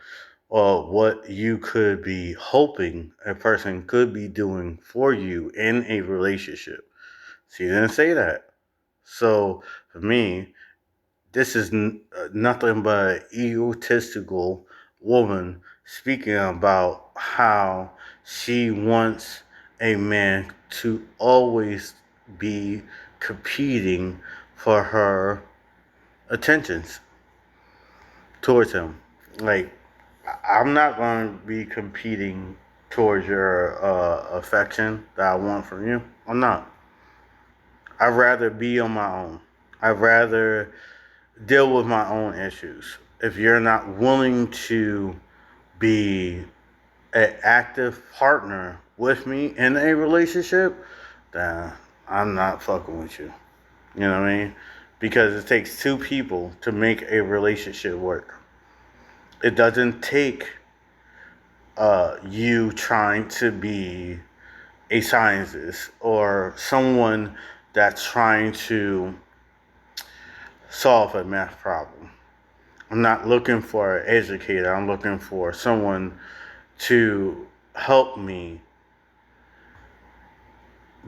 or what you could be hoping a person could be doing for you in a relationship. She didn't say that. So for me, this is nothing but an egotistical woman speaking about how she wants a man to always be competing for her attentions towards him. Like, I'm not going to be competing towards your affection that I want from you. I'm not. I'd rather be on my own. I'd rather deal with my own issues. If you're not willing to be an active partner with me in a relationship, then I'm not fucking with you. You know what I mean? Because it takes two people to make a relationship work. It doesn't take you trying to be a scientist or someone that's trying to solve a math problem. I'm not looking for an educator. I'm looking for someone to help me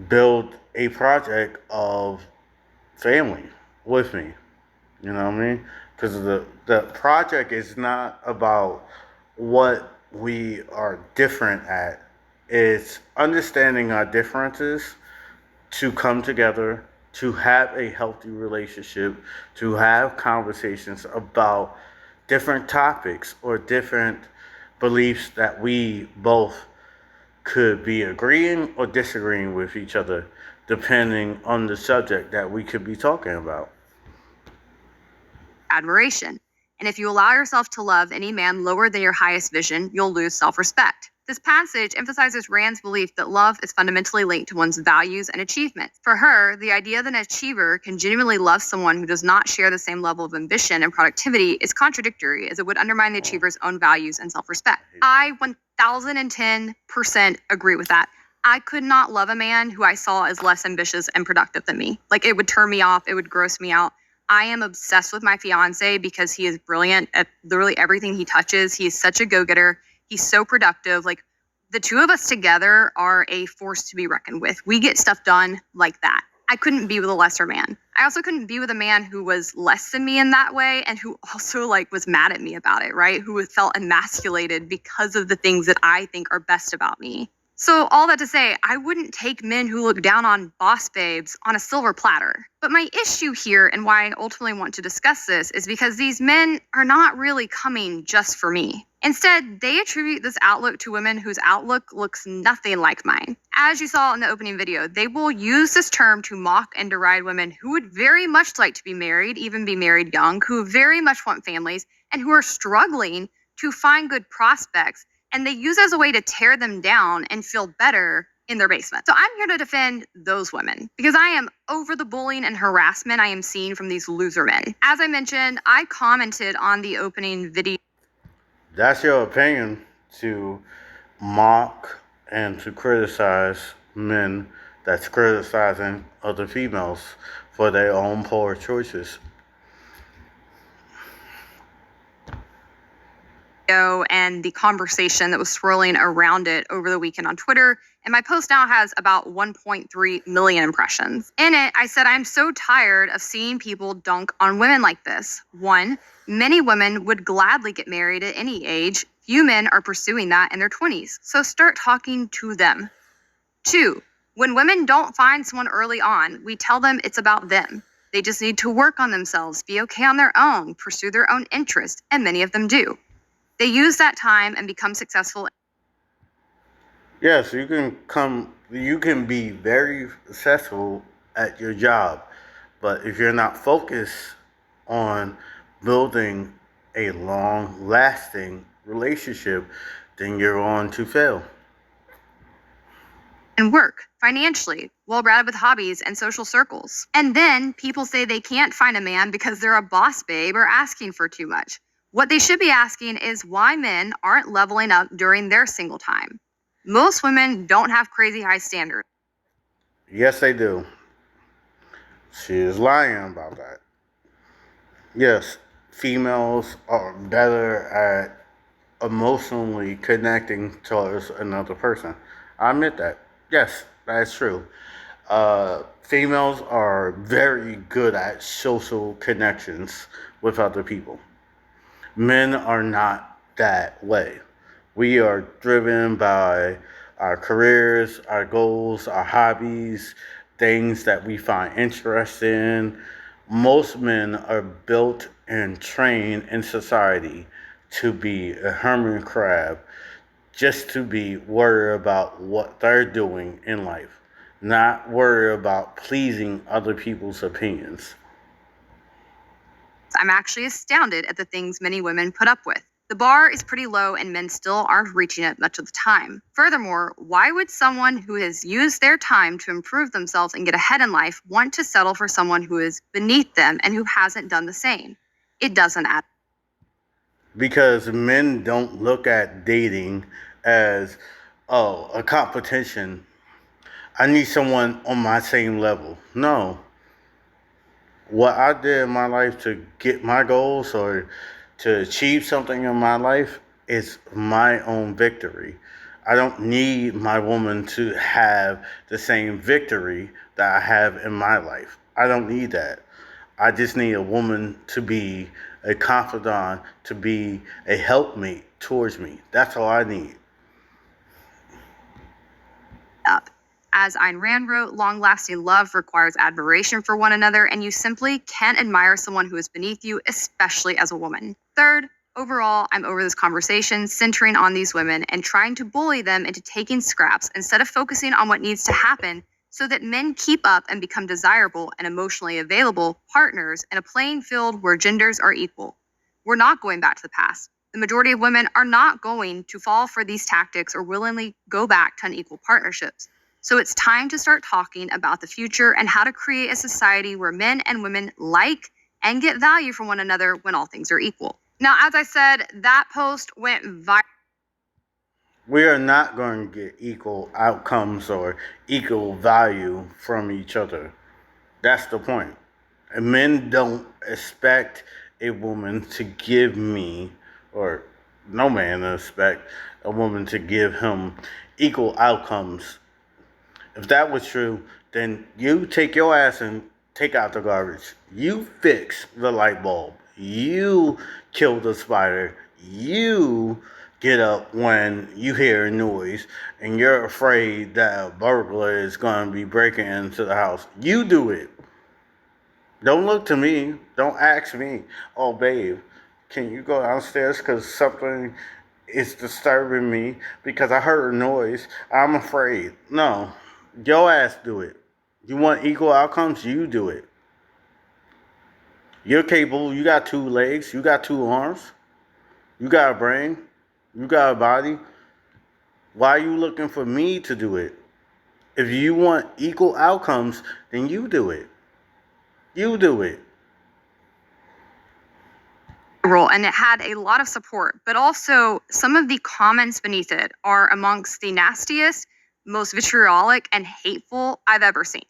build a project of family with me. You know what I mean? Because the project is not about what we are different at. It's understanding our differences to come together, to have a healthy relationship, to have conversations about different topics or different beliefs that we both could be agreeing or disagreeing with each other, depending on the subject that we could be talking about. Admiration. And if you allow yourself to love any man lower than your highest vision, you'll lose self respect. This passage emphasizes Rand's belief that love is fundamentally linked to one's values and achievements. For her, the idea that an achiever can genuinely love someone who does not share the same level of ambition and productivity is contradictory, as it would undermine the achiever's own values and self respect. I 1010% agree with that. I could not love a man who I saw as less ambitious and productive than me. Like, it would turn me off, it would gross me out. I am obsessed with my fiance because he is brilliant at literally everything he touches. He is such a go-getter. He's so productive. Like, the two of us together are a force to be reckoned with. We get stuff done like that. I couldn't be with a lesser man. I also couldn't be with a man who was less than me in that way and who also was mad at me about it, right? Who felt emasculated because of the things that I think are best about me. So all that to say, I wouldn't take men who look down on boss babes on a silver platter. But my issue here, and why I ultimately want to discuss this, is because these men are not really coming just for me. Instead, they attribute this outlook to women whose outlook looks nothing like mine. As you saw in the opening video, they will use this term to mock and deride women who would very much like to be married, even be married young, who very much want families, and who are struggling to find good prospects. And they use it as a way to tear them down and feel better in their basement. So I'm here to defend those women because I am over the bullying and harassment I am seeing from these loser men. As I mentioned, I commented on the opening video. That's your opinion, to mock and to criticize men that's criticizing other females for their own poor choices. And the conversation that was swirling around it over the weekend on Twitter. And my post now has about 1.3 million impressions. In it, I said, I'm so tired of seeing people dunk on women like this. 1, many women would gladly get married at any age. Few men are pursuing that in their 20s. So start talking to them. 2, when women don't find someone early on, we tell them it's about them. They just need to work on themselves, be okay on their own, pursue their own interests, and many of them do. They use that time and become successful. Yes, you can be very successful at your job, but if you're not focused on building a long-lasting relationship, then you're going to fail. And work financially, well-rounded with hobbies and social circles. And then people say they can't find a man because they're a boss babe or asking for too much. What they should be asking is why men aren't leveling up during their single time. Most women don't have crazy high standards. Yes, they do. She is lying about that. Yes, females are better at emotionally connecting towards another person. I admit that. Yes, that's true. Females are very good at social connections with other people. Men are not that way. We are driven by our careers, our goals, our hobbies, things that we find interesting. Most men are built and trained in society to be a hermit crab, just to be worried about what they're doing in life, not worried about pleasing other people's opinions. I'm actually astounded at the things many women put up with. The bar is pretty low and men still aren't reaching it much of the time. Furthermore, why would someone who has used their time to improve themselves and get ahead in life want to settle for someone who is beneath them and who hasn't done the same? It doesn't add. Because men don't look at dating as, oh, a competition. I need someone on my same level. No. What I did in my life to get my goals or to achieve something in my life is my own victory. I don't need my woman to have the same victory that I have in my life. I don't need that. I just need a woman to be a confidant, to be a helpmate towards me. That's all I need. Up. As Ayn Rand wrote, long-lasting love requires admiration for one another, and you simply can't admire someone who is beneath you, especially as a woman. Third, overall, I'm over this conversation centering on these women and trying to bully them into taking scraps instead of focusing on what needs to happen so that men keep up and become desirable and emotionally available partners in a playing field where genders are equal. We're not going back to the past. The majority of women are not going to fall for these tactics or willingly go back to unequal partnerships. So it's time to start talking about the future and how to create a society where men and women like and get value from one another when all things are equal. Now, as I said, that post went viral. We are not going to get equal outcomes or equal value from each other. That's the point. And men don't expect a woman to give me, or no man expect a woman to give him equal outcomes. If that was true, then you take your ass and take out the garbage. You fix the light bulb. You kill the spider. You get up when you hear a noise and you're afraid that a burglar is going to be breaking into the house. You do it. Don't look to me. Don't ask me, oh, babe, can you go downstairs because something is disturbing me because I heard a noise. I'm afraid. No. Your ass do it. You want equal outcomes? You do it. You're capable. You got 2 legs. You got 2 arms. You got a brain. You got a body. Why are you looking for me to do it? If you want equal outcomes, then you do it. You do it. And it had a lot of support, but also some of the comments beneath it are amongst the nastiest, most vitriolic and hateful I've ever seen.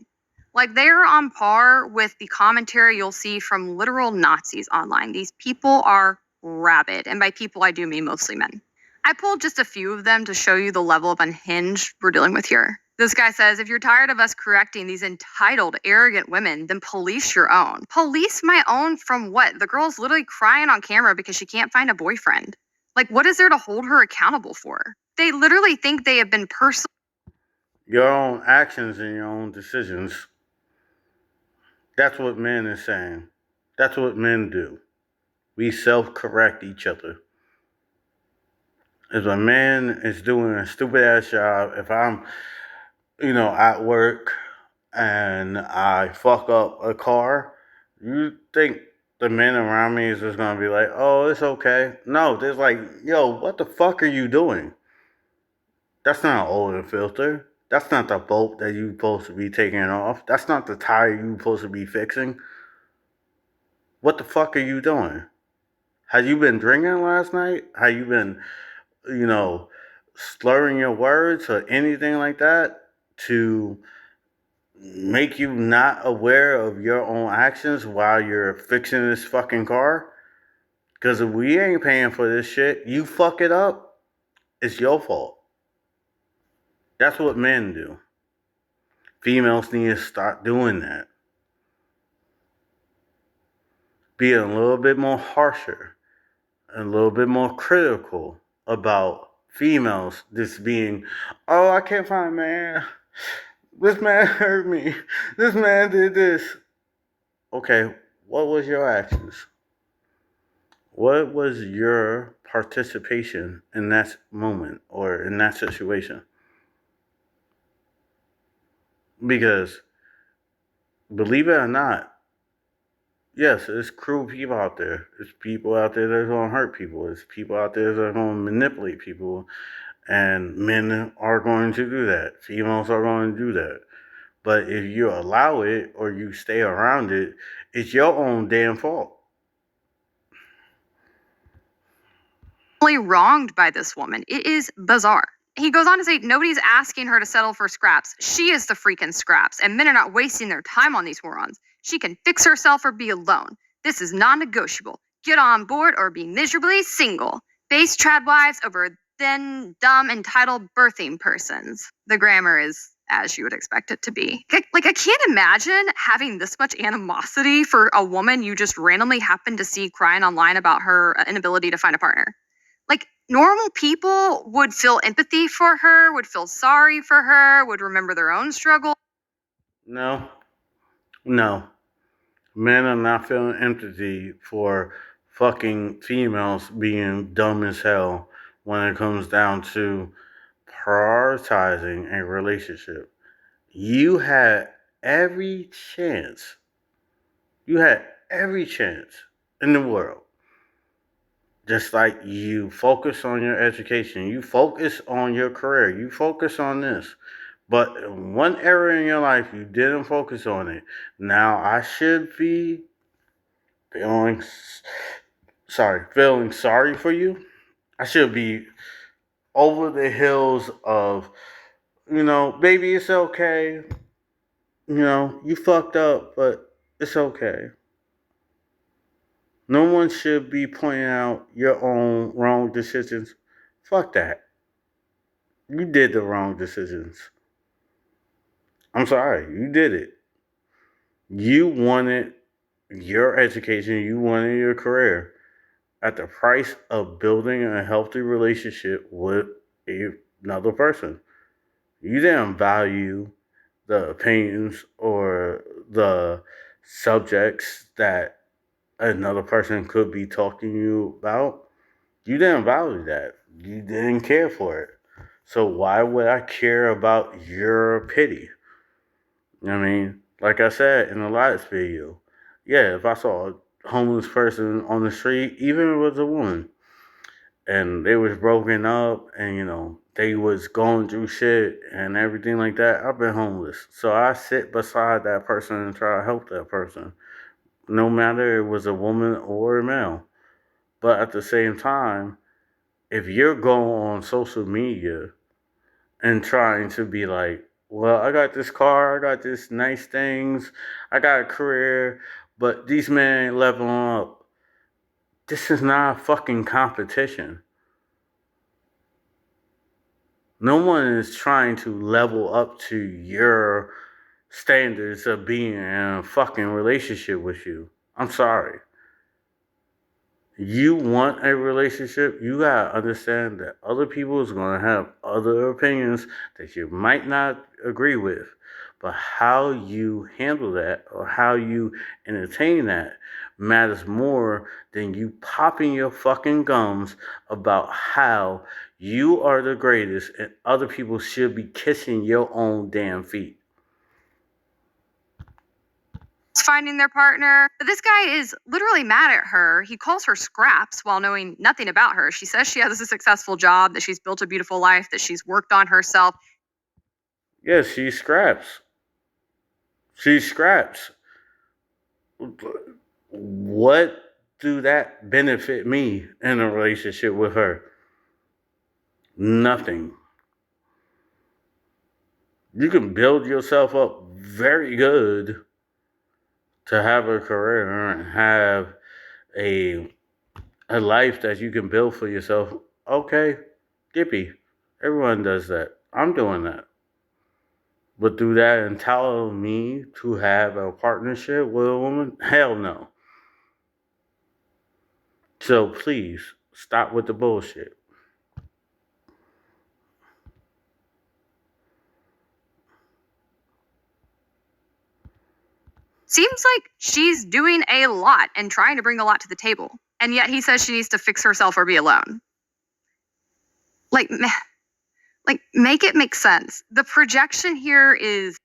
Like, they're on par with the commentary you'll see from literal Nazis online. These people are rabid, and by people I do mean mostly men. I pulled just a few of them to show you the level of unhinged we're dealing with here. This guy says, if you're tired of us correcting these entitled, arrogant women, then police your own. Police my own from what? The girl's literally crying on camera because she can't find a boyfriend. Like, what is there to hold her accountable for? They literally think they have been personally. Your own actions and your own decisions. That's what men is saying. That's what men do. We self-correct each other. If a man is doing a stupid ass job, if I'm, at work and I fuck up a car, you think the men around me is just gonna be like, oh, it's okay? No, they're like, yo, what the fuck are you doing? That's not an oil filter. That's not the bolt that you're supposed to be taking off. That's not the tire you're supposed to be fixing. What the fuck are you doing? Have you been drinking last night? Have you been, slurring your words or anything like that to make you not aware of your own actions while you're fixing this fucking car? Because if we ain't paying for this shit, you fuck it up, it's your fault. That's what men do. Females need to start doing that. Being a little bit more harsher, a little bit more critical about females just being, oh, I can't find a man. This man hurt me. This man did this. Okay, what was your actions? What was your participation in that moment or in that situation? Because, believe it or not, yes, there's cruel people out there. There's people out there that are going to hurt people. There's people out there that are going to manipulate people. And men are going to do that. Females are going to do that. But if you allow it or you stay around it, it's your own damn fault. Wronged by this woman. It is bizarre. He goes on to say, nobody's asking her to settle for scraps. She is the freaking scraps, and men are not wasting their time on these morons. She can fix herself or be alone. This is non-negotiable. get on board or be miserably single. Base trad wives over thin, dumb, entitled birthing persons. The grammar is as you would expect it to be. Like, I can't imagine having this much animosity for a woman you just randomly happen to see crying online about her inability to find a partner. Like, normal people would feel empathy for her, would feel sorry for her, would remember their own struggle. No. Men are not feeling empathy for fucking females being dumb as hell when it comes down to prioritizing a relationship. You had every chance. You had every chance in the world. Just like you focus on your education, you focus on your career, you focus on this. But in one area in your life, you didn't focus on it. Now I should be feeling feeling sorry for you. I should be over the hills of, baby, it's okay. You fucked up, but it's okay. No one should be pointing out your own wrong decisions. Fuck that. You did the wrong decisions. I'm sorry, you did it. You wanted your education, you wanted your career at the price of building a healthy relationship with another person. You didn't value the opinions or the subjects that another person could be talking to you about. You didn't value that. You didn't care for it. So why would I care about your pity? I mean, like I said in the last video, yeah, if I saw a homeless person on the street, even if it was a woman, and they was broken up and they was going through shit and everything like that, I've been homeless. So I sit beside that person and try to help that person, no matter it was a woman or a male. But at the same time, if you're going on social media and trying to be like, well, I got this car, I got this nice things, I got a career, but these men ain't leveling up. This is not a fucking competition. No one is trying to level up to your standards of being in a fucking relationship with you. I'm sorry. You want a relationship, you gotta understand that other people is gonna have other opinions that you might not agree with. But how you handle that or how you entertain that matters more than you popping your fucking gums about how you are the greatest and other people should be kissing your own damn feet. Finding their partner. This guy is literally mad at her. He calls her scraps while knowing nothing about her. She says she has a successful job, that she's built a beautiful life, that she's worked on herself. Yes, she scraps. She scraps. What do that benefit me in a relationship with her? Nothing. You can build yourself up very good to have a career and have a life that you can build for yourself. Okay, Dippy. Everyone does that. I'm doing that. But do that entitle me to have a partnership with a woman? Hell no. So please stop with the bullshit. Seems like she's doing a lot and trying to bring a lot to the table. And yet he says she needs to fix herself or be alone. Like, make it make sense. The projection here is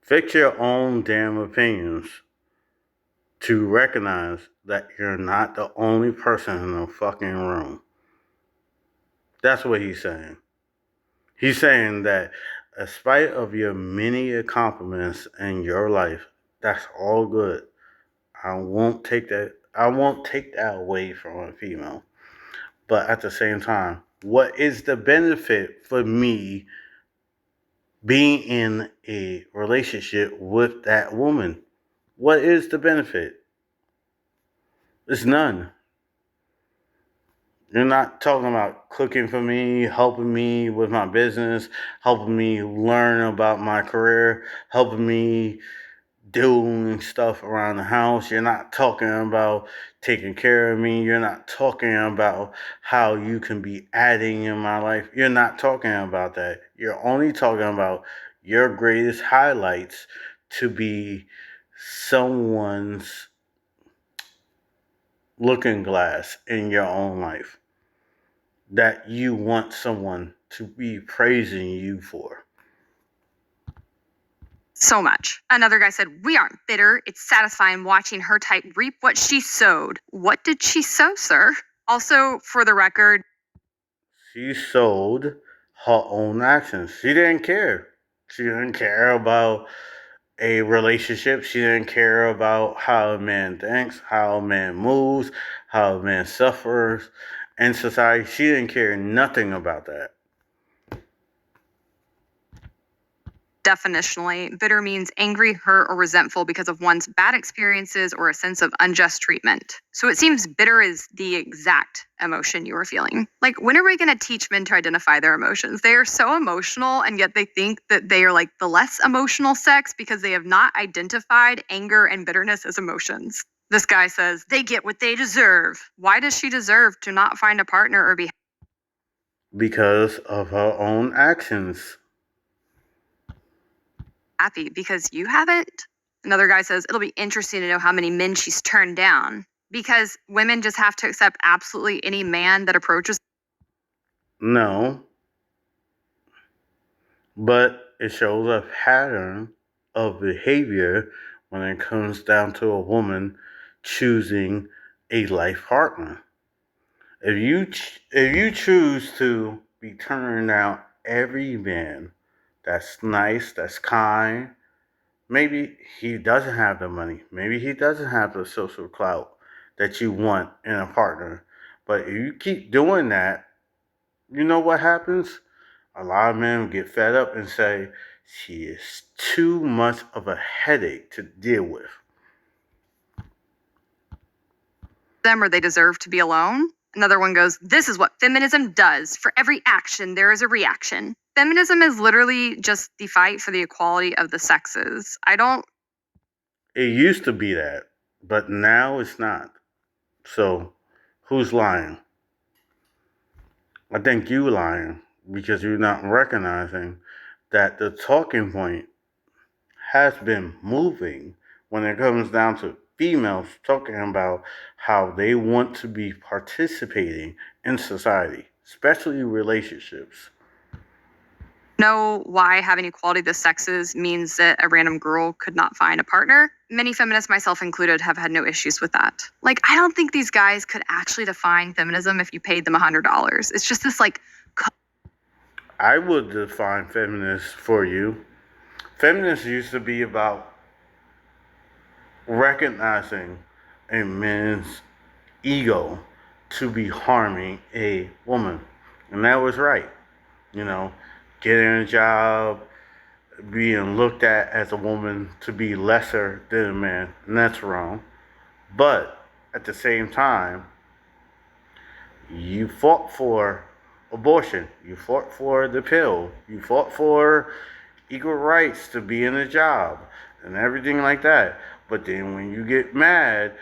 Fix your own damn opinions to recognize that you're not the only person in the fucking room. That's what he's saying. He's saying that in spite of your many accomplishments in your life, that's all good. I won't take that away from a female. But at the same time, what is the benefit for me being in a relationship with that woman? What is the benefit? It's none. You're not talking about cooking for me, helping me with my business, helping me learn about my career, helping me doing stuff around the house. You're not talking about taking care of me. You're not talking about how you can be adding in my life. You're not talking about that. You're only talking about your greatest highlights to be someone's looking glass in your own life that you want someone to be praising you for. So much. Another guy said, "We aren't bitter. It's satisfying watching her type reap what she sowed." What did she sow, sir? Also, for the record, She sold her own actions. She didn't care. She didn't care about a relationship. She didn't care about how a man thinks, how a man moves, how a man suffers in society. She didn't care nothing about that. definitionally, bitter means angry, hurt, or resentful because of one's bad experiences or a sense of unjust treatment. So it seems bitter is the exact emotion you were feeling. Like, when are we going to teach men to identify their emotions? They are so emotional, and yet they think that they are like the less emotional sex because they have not identified anger and bitterness as emotions. This guy says, they get what they deserve. Why does she deserve to not find a partner or be Because of her own actions. happy? Because you haven't? Another guy says, it'll be interesting to know how many men she's turned down. Because women just have to accept absolutely any man that approaches. No. But it shows a pattern of behavior when it comes down to a woman choosing a life partner. If you choose to be turning down every man that's nice, that's kind, maybe he doesn't have the money, maybe he doesn't have the social clout that you want in a partner. But if you keep doing that, you know what happens? A lot of men get fed up and say, she is too much of a headache to deal with. Them or they deserve to be alone. Another one goes, this is what feminism does. For every action, there is a reaction. Feminism is literally just the fight for the equality of the sexes. It used to be that, but now it's not. So, who's lying? I think you lying because you're not recognizing that the talking point has been moving when it comes down to females talking about how they want to be participating in society, especially relationships. Know why having equality of the sexes means that a random girl could not find a partner. Many feminists, myself included, have had no issues with that. Like, I don't think these guys could actually define feminism if you paid them $100. It's just this like. I would define feminists for you. Feminists used to be about recognizing a man's ego to be harming a woman. And that was right. You know, getting a job, being looked at as a woman to be lesser than a man, and that's wrong. But at the same time, you fought for abortion, you fought for the pill, you fought for equal rights to be in a job, and everything like that. But then when you get mad,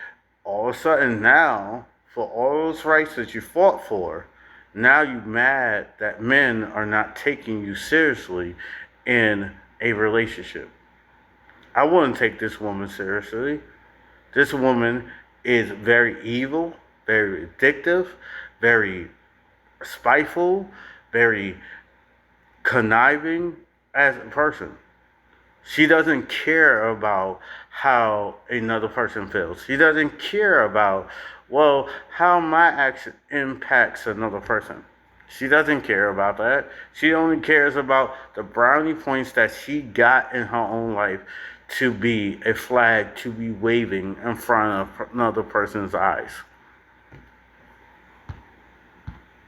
all of a sudden now, for all those rights that you fought for, now you're mad that men are not taking you seriously in a relationship. I wouldn't take this woman seriously. This woman is very evil, very addictive, very spiteful, very conniving as a person. She doesn't care about how another person feels. She doesn't care about, well, how my action impacts another person. She doesn't care about that. She only cares about the brownie points that she got in her own life to be a flag to be waving in front of another person's eyes.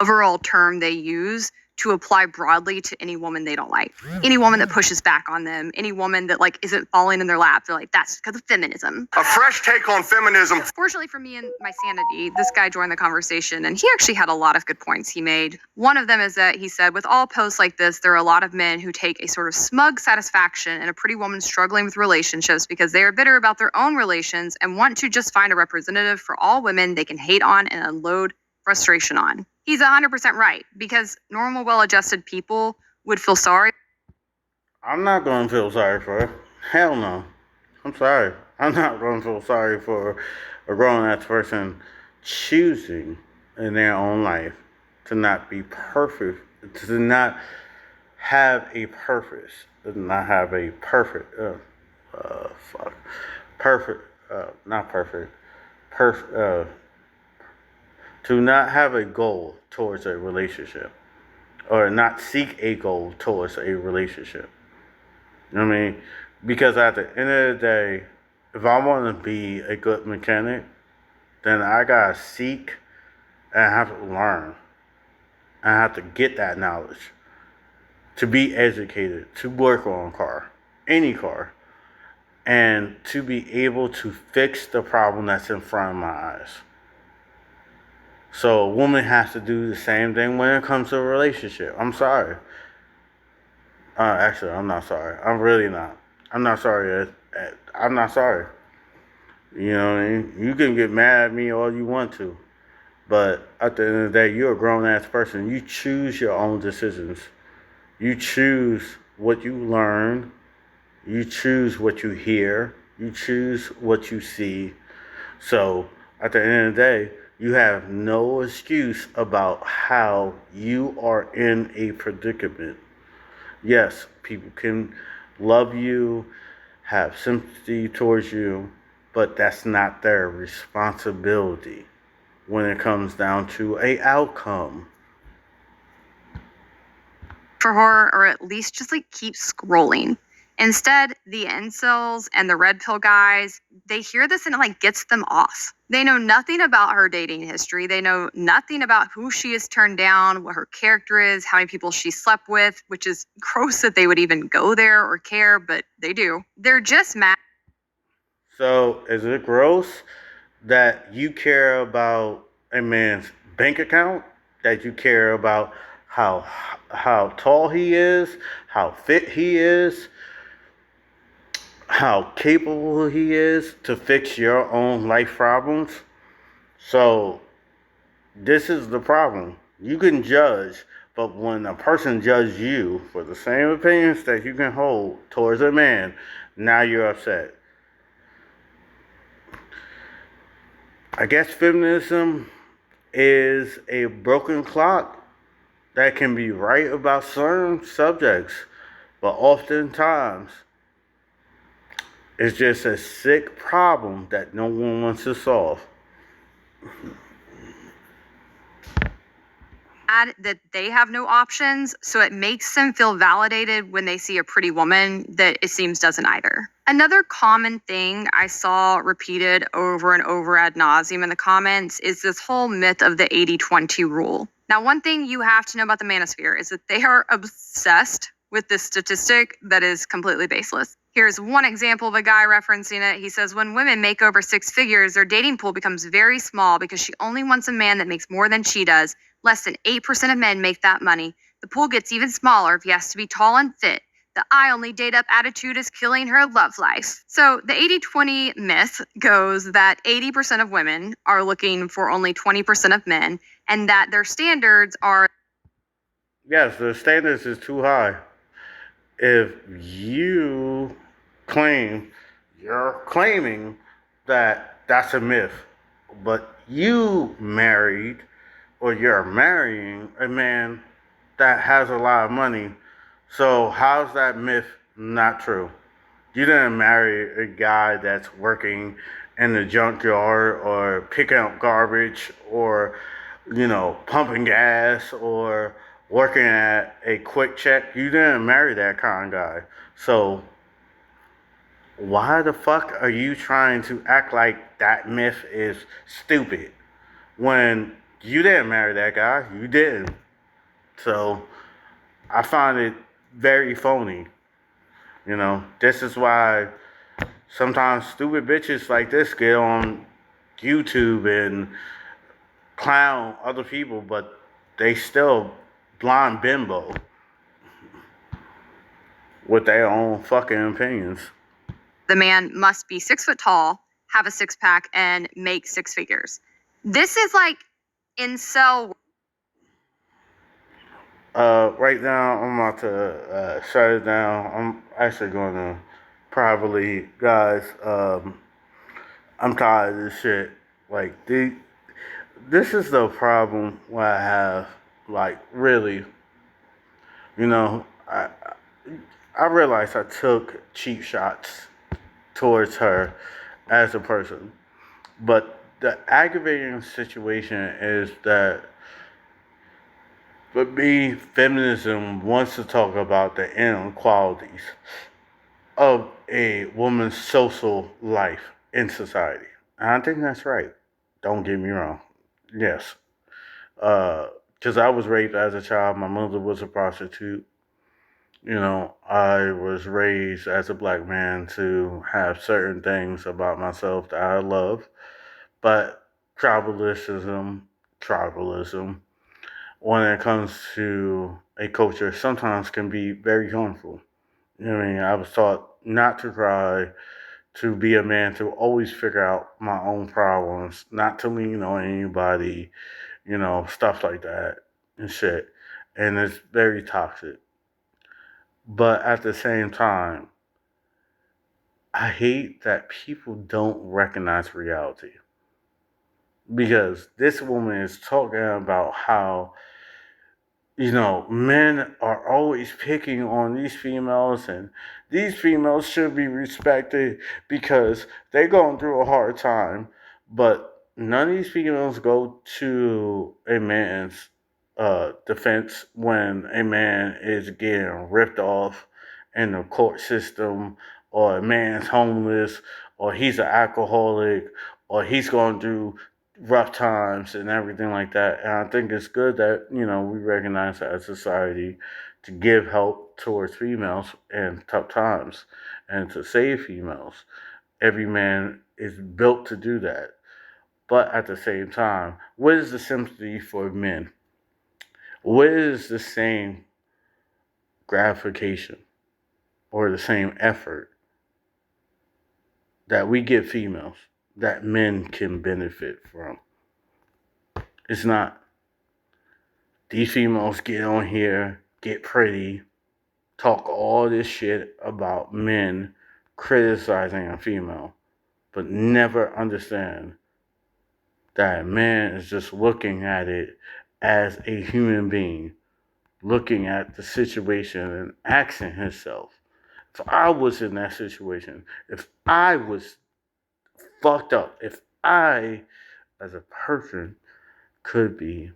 Overall term they use to apply broadly to any woman they don't like. Any woman that pushes back on them, any woman that like isn't falling in their lap, they're like, that's because of feminism. A fresh take on feminism. Fortunately for me and my sanity, this guy joined the conversation and he actually had a lot of good points he made. One of them is that he said, with all posts like this, there are a lot of men who take a sort of smug satisfaction in a pretty woman struggling with relationships because they are bitter about their own relations and want to just find a representative for all women they can hate on and unload frustration on. He's 100% right, because normal, well-adjusted people would feel sorry. I'm not going to feel sorry for her. Hell no. I'm sorry. I'm not going to feel sorry for a grown-ass person choosing in their own life to not be perfect, to not have a purpose, to not have a perfect, to not have a goal towards a relationship, or not seek a goal towards a relationship. You know what I mean? Because at the end of the day, if I want to be a good mechanic, then I gotta seek and I have to learn. I have to get that knowledge, to be educated, to work on a car, any car, and to be able to fix the problem that's in front of my eyes. So a woman has to do the same thing when it comes to a relationship. I'm sorry. Actually, I'm not sorry. I'm really not. I'm not sorry. I'm not sorry. You know what I mean? You can get mad at me all you want to. But at the end of the day, you're a grown-ass person. You choose your own decisions. You choose what you learn. You choose what you hear. You choose what you see. So at the end of the day, you have no excuse about how you are in a predicament. Yes, people can love you, have sympathy towards you, but that's not their responsibility when it comes down to a outcome. For her, or at least just like keep scrolling. Instead, the incels and the red pill guys, they hear this and it like gets them off. They know nothing about her dating history. They know nothing about who she has turned down, what her character is, how many people she slept with, which is gross that they would even go there or care, but they do. They're just mad. So is it gross that you care about a man's bank account? That you care about how tall he is, how fit he is, how capable he is to fix your own life problems? So this is the problem. You can judge, but when a person judges you for the same opinions that you can hold towards a man, now you're upset. I guess feminism is a broken clock that can be right about certain subjects, but oftentimes it's just a sick problem that no one wants to solve. That they have no options, so it makes them feel validated when they see a pretty woman that it seems doesn't either. Another common thing I saw repeated over and over ad nauseum in the comments is this whole myth of the 80-20 rule. Now, one thing you have to know about the manosphere is that they are obsessed with this statistic that is completely baseless. Here's one example of a guy referencing it. He says, when women make over 6 figures, their dating pool becomes very small because she only wants a man that makes more than she does. Less than 8% of men make that money. The pool gets even smaller if he has to be tall and fit. The I only date up attitude is killing her love life. So the 80-20 myth goes that 80% of women are looking for only 20% of men, and that their standards are... Yes, the standards is too high. If you you're claiming that that's a myth, but you married or you're marrying a man that has a lot of money, so how's that myth not true? You didn't marry a guy that's working in the junkyard or picking up garbage or, pumping gas or working at a Quick Check. You didn't marry that kind of guy. So why the fuck are you trying to act like that myth is stupid when you didn't marry that guy? You didn't. So I find it very phony. You know, this is why sometimes stupid bitches like this get on YouTube and clown other people, but they still blind bimbo with their own fucking opinions. The man must be 6 foot tall, have a six pack, and make six figures. This is like incel. Right now, I'm about to shut it down. I'm actually going to privately, guys. I'm tired of this shit. Like, this is the problem what I have. Like, really, you know, I realized I took cheap shots towards her as a person, but the aggravating situation is that, for me, feminism wants to talk about the inequalities of a woman's social life in society. And I think that's right. Don't get me wrong. Yes. Because I was raped as a child. My mother was a prostitute. You know, I was raised as a black man to have certain things about myself that I love. But tribalism, when it comes to a culture, sometimes can be very harmful. You know what I mean? I was taught not to cry, to be a man, to always figure out my own problems, not to lean on anybody, stuff like that and shit. And it's very toxic. But at the same time, I hate that people don't recognize reality. Because this woman is talking about how, men are always picking on these females, and these females should be respected because they're going through a hard time. But none of these females go to a man's defense when a man is getting ripped off in the court system, or a man's homeless, or he's an alcoholic, or he's going through rough times and everything like that. And I think it's good that, we recognize as a society to give help towards females in tough times and to save females. Every man is built to do that. But at the same time, what is the sympathy for men? What is the same gratification or the same effort that we give females that men can benefit from? It's not. These females get on here, get pretty, talk all this shit about men criticizing a female, but never understand that a man is just looking at it as a human being, looking at the situation and asking himself, if I was in that situation, if I was fucked up, if I, as a person, could be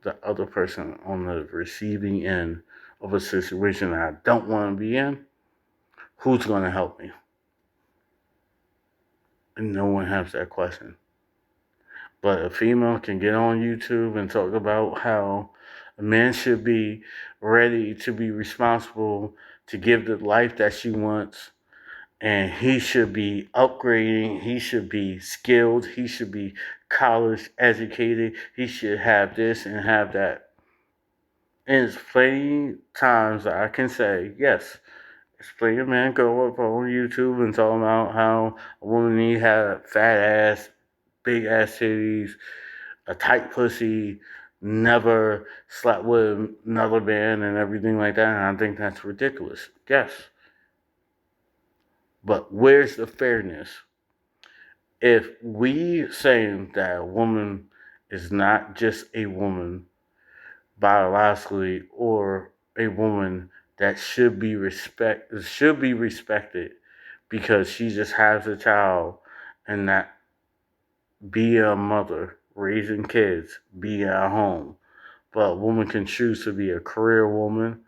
the other person on the receiving end of a situation that I don't want to be in, who's going to help me? And no one has that question. But a female can get on YouTube and talk about how a man should be ready to be responsible to give the life that she wants, and he should be upgrading, he should be skilled, he should be college educated, he should have this and have that. And it's plenty times that I can say, yes, it's plenty of men go up on YouTube and talk about how a woman need to have fat ass, big ass titties, a tight pussy, never slept with another man and everything like that. And I think that's ridiculous. Yes. But where's the fairness? If we saying that a woman is not just a woman biologically, or a woman that should be respected because she just has a child, and that be a mother raising kids, be at home, but a woman can choose to be a career woman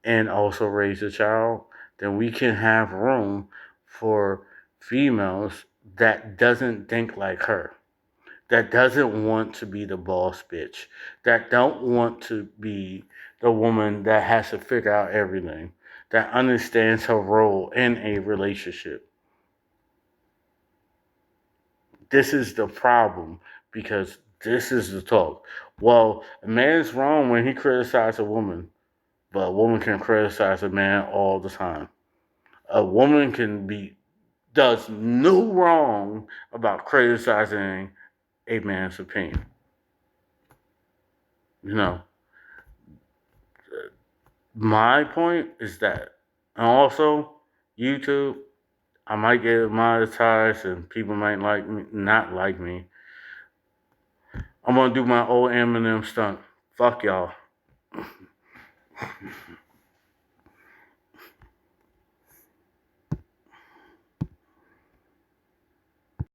and also raise a child, then we can have room for females that doesn't think like her, that doesn't want to be the boss bitch, that don't want to be the woman that has to figure out everything, that understands her role in a relationship. This is the problem because this is the talk. Well, a man's wrong when he criticizes a woman, but a woman can criticize a man all the time. A woman does no wrong about criticizing a man's opinion. You know, my point is that, and also YouTube, I might get monetized and people might not like me. I'm gonna do my old Eminem stunt. Fuck y'all.